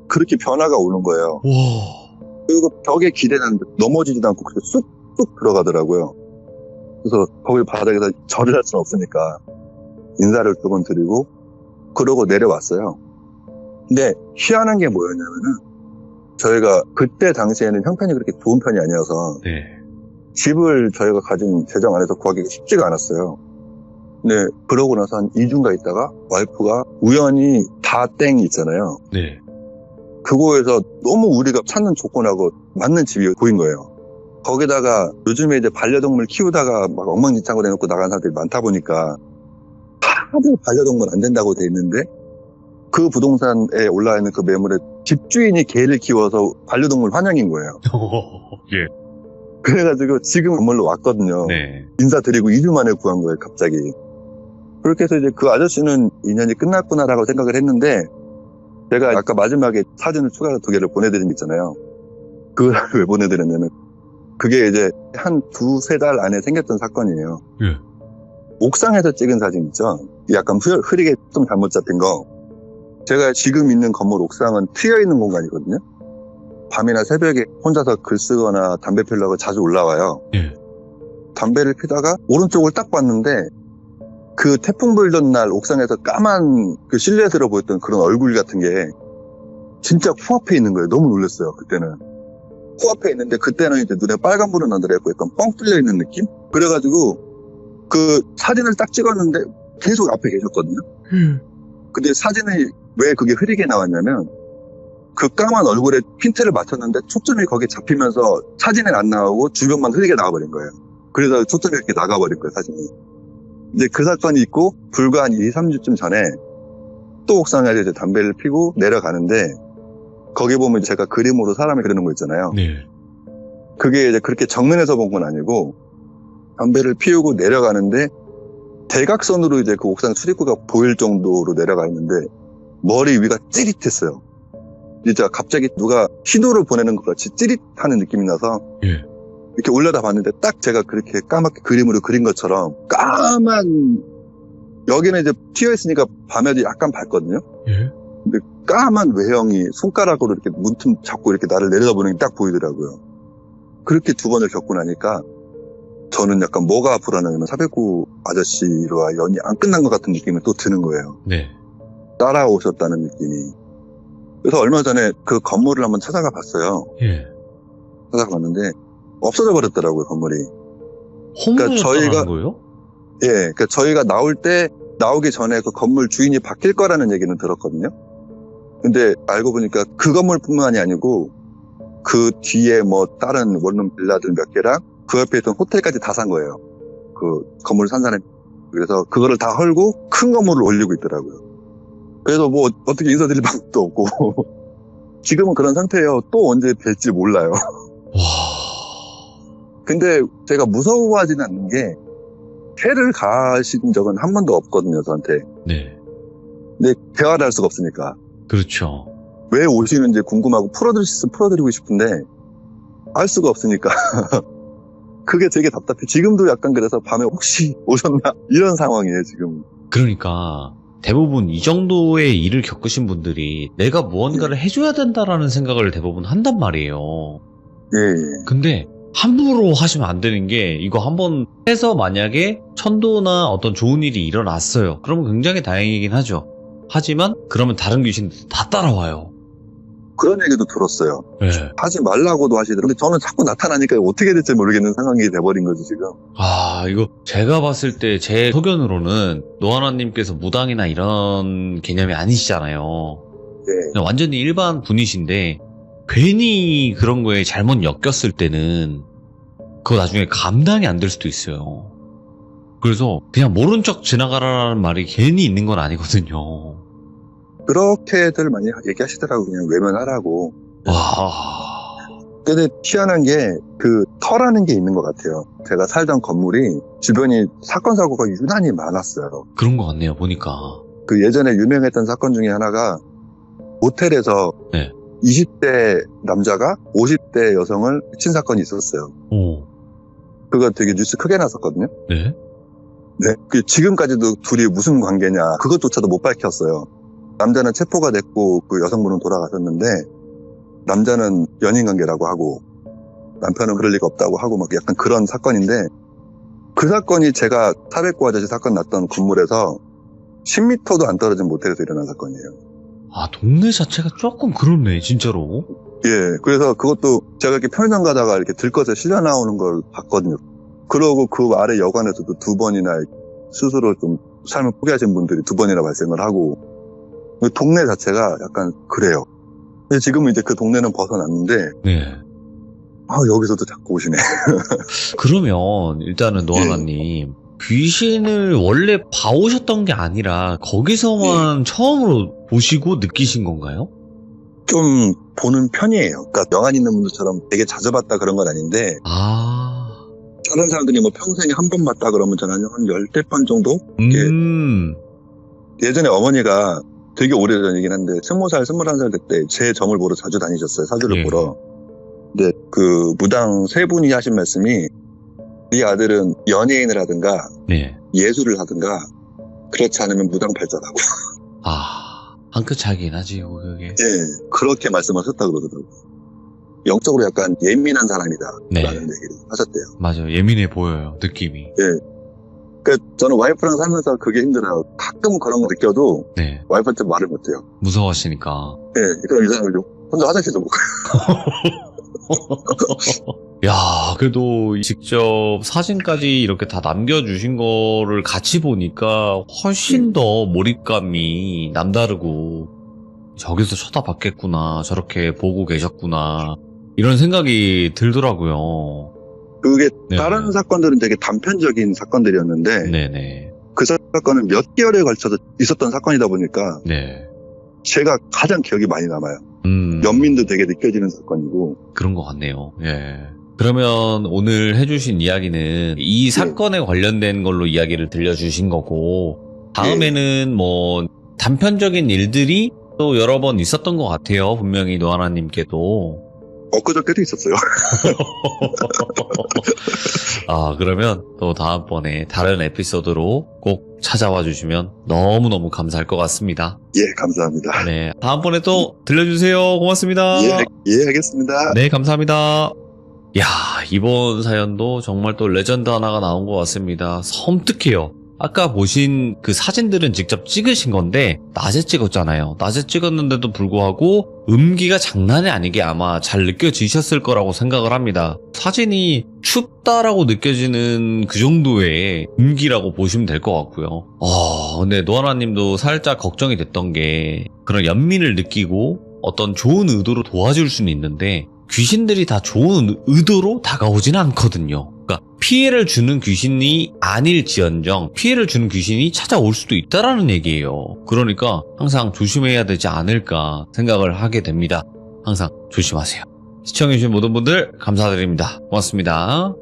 그렇게 변화가 오는 거예요. 그리고 벽에 기대는 넘어지지도 않고 그렇게 쑥쑥 들어가더라고요. 그래서 거기 바닥에서 절을 할 수는 없으니까 인사를 2번 드리고 그러고 내려왔어요. 근데 희한한 게 뭐였냐면은 저희가 그때 당시에는 형편이 그렇게 좋은 편이 아니어서 네. 집을 저희가 가진 재정 안에서 구하기가 쉽지가 않았어요. 근데 그러고 나서 한 2주인가 있다가 와이프가 우연히 다땡이 있잖아요. 네. 그거에서 너무 우리가 찾는 조건하고 맞는 집이 보인 거예요. 거기다가 요즘에 이제 반려동물 키우다가 막 엉망진창으로 해놓고 나간 사람들이 많다 보니까 다들 반려동물 안 된다고 돼 있는데 그 부동산에 올라와 있는 그 매물에 집주인이 개를 키워서 반려동물 환영인 거예요. 예. 그래가지고 지금 건물로 왔거든요. 네. 인사드리고 2주 만에 구한 거예요, 갑자기. 그렇게 해서 이제 그 아저씨는 인연이 끝났구나라고 생각을 했는데 제가 아까 마지막에 사진을 추가로 2개를 보내드린 게 있잖아요. 그걸 왜 보내드렸냐면 그게 이제 한 2-3달 안에 생겼던 사건이에요. 예. 옥상에서 찍은 사진 있죠? 약간 흐리게 좀 잘못 잡힌 거. 제가 지금 있는 건물 옥상은 트여있는 공간이거든요. 밤이나 새벽에 혼자서 글 쓰거나 담배 피우려고 자주 올라와요. 예. 담배를 피다가 오른쪽을 딱 봤는데 그 태풍 불던 날 옥상에서 까만 그 실루엣으로 보였던 그런 얼굴 같은 게 진짜 코앞에 있는 거예요. 너무 놀랐어요, 그때는. 코앞에 있는데 그때는 이제 눈에 빨간불은 안 들어있고 약간 뻥 뚫려 있는 느낌? 그래가지고 그 사진을 딱 찍었는데 계속 앞에 계셨거든요. 근데 사진이 왜 그게 흐리게 나왔냐면 그 까만 얼굴에 핀트를 맞췄는데 초점이 거기에 잡히면서 사진에 안 나오고 주변만 흐리게 나와버린 거예요. 그래서 초점이 이렇게 나가버린 거예요, 사진이. 이제 그 사건이 있고 불과 한 2-3주쯤 전에 또 옥상에서 이제 담배를 피고 내려가는데 거기 보면 제가 그림으로 사람을 그리는 거 있잖아요. 네. 그게 이제 그렇게 정면에서 본 건 아니고 담배를 피우고 내려가는데 대각선으로 이제 그 옥상 출입구가 보일 정도로 내려가 있는데 머리 위가 찌릿했어요. 진짜 갑자기 누가 신호를 보내는 것 같이 찌릿하는 느낌이 나서 예. 이렇게 올려다 봤는데 딱 제가 그렇게 까맣게 그림으로 그린 것처럼 까만, 여기는 이제 튀어있으니까 밤에도 약간 밝거든요. 예. 근데 까만 외형이 손가락으로 이렇게 문틈 잡고 이렇게 나를 내려다보는 게 딱 보이더라고요. 그렇게 2번을 겪고 나니까 저는 약간 뭐가 불안하냐면 409 아저씨와 연이 안 끝난 것 같은 느낌이 또 드는 거예요. 네. 따라오셨다는 느낌이. 그래서 얼마 전에 그 건물을 한번 찾아가 봤어요. 예. 찾아가 봤는데 없어져 버렸더라고요, 건물이. 홈으로 저희가- 떠나는 거예요? 예, 그러니까 저희가 나오기 전에 그 건물 주인이 바뀔 거라는 얘기는 들었거든요. 근데 알고 보니까 그 건물뿐만이 아니고 그 뒤에 뭐 다른 원룸 빌라들 몇 개랑 그 옆에 있던 호텔까지 다 산 거예요. 그 건물 산 사람이. 그래서 그거를 다 헐고 큰 건물을 올리고 있더라고요. 그래서 뭐 어떻게 인사드릴 방법도 없고 지금은 그런 상태예요. 또 언제 뵐지 몰라요. 와. 근데 제가 무서워하지는 않는 게 회를 가신 적은 한 번도 없거든요, 저한테. 네. 근데 대화를 할 수가 없으니까. 그렇죠. 왜 오시는지 궁금하고 풀어드리고 싶은데 알 수가 없으니까 그게 되게 답답해. 지금도 약간 그래서 밤에 혹시 오셨나? 이런 상황이에요, 지금. 그러니까 대부분 이 정도의 일을 겪으신 분들이 내가 무언가를 해줘야 된다라는 생각을 대부분 한단 말이에요. 예. 근데 함부로 하시면 안 되는 게 이거 한번 해서 만약에 천도나 어떤 좋은 일이 일어났어요. 그러면 굉장히 다행이긴 하죠. 하지만 그러면 다른 귀신들 다 따라와요. 그런 얘기도 들었어요. 네. 하지 말라고도 하시더라고요. 근데 저는 자꾸 나타나니까 어떻게 될지 모르겠는 상황이 돼버린 거지, 지금. 아, 이거 제가 봤을 때 제 소견으로는 노하나님께서 무당이나 이런 개념이 아니시잖아요. 네. 그냥 완전히 일반 분이신데 괜히 그런 거에 잘못 엮였을 때는 그거 나중에 감당이 안 될 수도 있어요. 그래서 그냥 모른 척 지나가라는 말이 괜히 있는 건 아니거든요. 그렇게들 많이 얘기하시더라고요. 그냥 외면하라고. 와. 근데 희한한 게 그 터라는 게 있는 것 같아요. 제가 살던 건물이 주변이 사건 사고가 유난히 많았어요. 그런 것 같네요, 보니까. 그 예전에 유명했던 사건 중에 하나가 모텔에서 네. 20대 남자가 50대 여성을 해친 사건이 있었어요. 오. 그거 되게 뉴스 크게 났었거든요. 네? 네. 그 지금까지도 둘이 무슨 관계냐 그것조차도 못 밝혔어요. 남자는 체포가 됐고 그 여성분은 돌아가셨는데 남자는 연인 관계라고 하고 남편은 그럴 리가 없다고 하고 막 약간 그런 사건인데 그 사건이 제가 409 아저씨 사건 났던 건물에서 10m도 안 떨어진 모텔에서 일어난 사건이에요. 아, 동네 자체가 조금 그렇네, 진짜로. 예, 그래서 그것도 제가 이렇게 편의점 가다가 이렇게 들것에 실려 나오는 걸 봤거든요. 그러고 그 아래 여관에서도 2번이나 스스로 좀 삶을 포기하신 분들이 2번이나 발생을 하고 동네 자체가 약간 그래요. 근데 지금은 이제 그 동네는 벗어났는데, 네. 여기서도 자꾸 오시네. 그러면 일단은 노하나님 귀신을 원래 봐오셨던 게 아니라 거기서만 처음으로 보시고 느끼신 건가요? 좀 보는 편이에요. 그러니까 명안 있는 분들처럼 되게 자주 봤다 그런 건 아닌데, 다른 사람들이 뭐 평생에 한 번 봤다 그러면 저는 한 10대 반 정도? 예전에 어머니가 되게 오래전이긴 한데 20살, 21살 때 제 점을 보러 자주 다니셨어요. 사주를 예. 보러. 근데 그 무당 세 분이 하신 말씀이 네 아들은 연예인을 하든가 네. 예술을 하든가 그렇지 않으면 무당 팔자라고. 한 끗 차이긴 하지, 그게. 예, 그렇게 말씀하셨다고 그러더라고요. 영적으로 약간 예민한 사람이다 네. 라는 얘기를 하셨대요. 맞아요. 예민해 보여요, 느낌이. 예. 그 저는 와이프랑 살면서 그게 힘들어요. 가끔 그런 거 느껴도 네. 와이프한테 말을 못해요. 무서워하시니까. 예, 그럼 이 사람을 혼자 화장실도 못 가요. 야, 그래도 직접 사진까지 이렇게 다 남겨주신 거를 같이 보니까 훨씬 더 몰입감이 남다르고, 저기서 쳐다봤겠구나, 저렇게 보고 계셨구나, 이런 생각이 들더라고요. 그게 네. 다른 사건들은 되게 단편적인 사건들이었는데 네네. 그 사건은 몇 개월에 걸쳐서 있었던 사건이다 보니까 네. 제가 가장 기억이 많이 남아요. 음. 연민도 되게 느껴지는 사건이고. 그런 것 같네요. 예. 그러면 오늘 해주신 이야기는 이 사건에 관련된 걸로 이야기를 들려주신 거고, 다음에는 뭐 단편적인 일들이 또 여러 번 있었던 것 같아요. 분명히 노하나님께도. 엊그저께도 있었어요. 그러면 또 다음번에 다른 에피소드로 꼭 찾아와 주시면 너무너무 감사할 것 같습니다. 예, 감사합니다. 네. 다음번에 또 들려주세요. 고맙습니다. 예, 알겠습니다. 네, 감사합니다. 야, 이번 사연도 정말 또 레전드 하나가 나온 것 같습니다. 섬뜩해요. 아까 보신 그 사진들은 직접 찍으신 건데 낮에 찍었잖아요. 낮에 찍었는데도 불구하고 음기가 장난이 아니게 아마 잘 느껴지셨을 거라고 생각을 합니다. 사진이 춥다라고 느껴지는 그 정도의 음기라고 보시면 될 것 같고요. 근데 노하나님도 살짝 걱정이 됐던 게 그런 연민을 느끼고 어떤 좋은 의도로 도와줄 수는 있는데 귀신들이 다 좋은 의도로 다가오지는 않거든요. 그러니까 피해를 주는 귀신이 아닐지언정 피해를 주는 귀신이 찾아올 수도 있다라는 얘기예요. 그러니까 항상 조심해야 되지 않을까 생각을 하게 됩니다. 항상 조심하세요. 시청해주신 모든 분들 감사드립니다. 고맙습니다.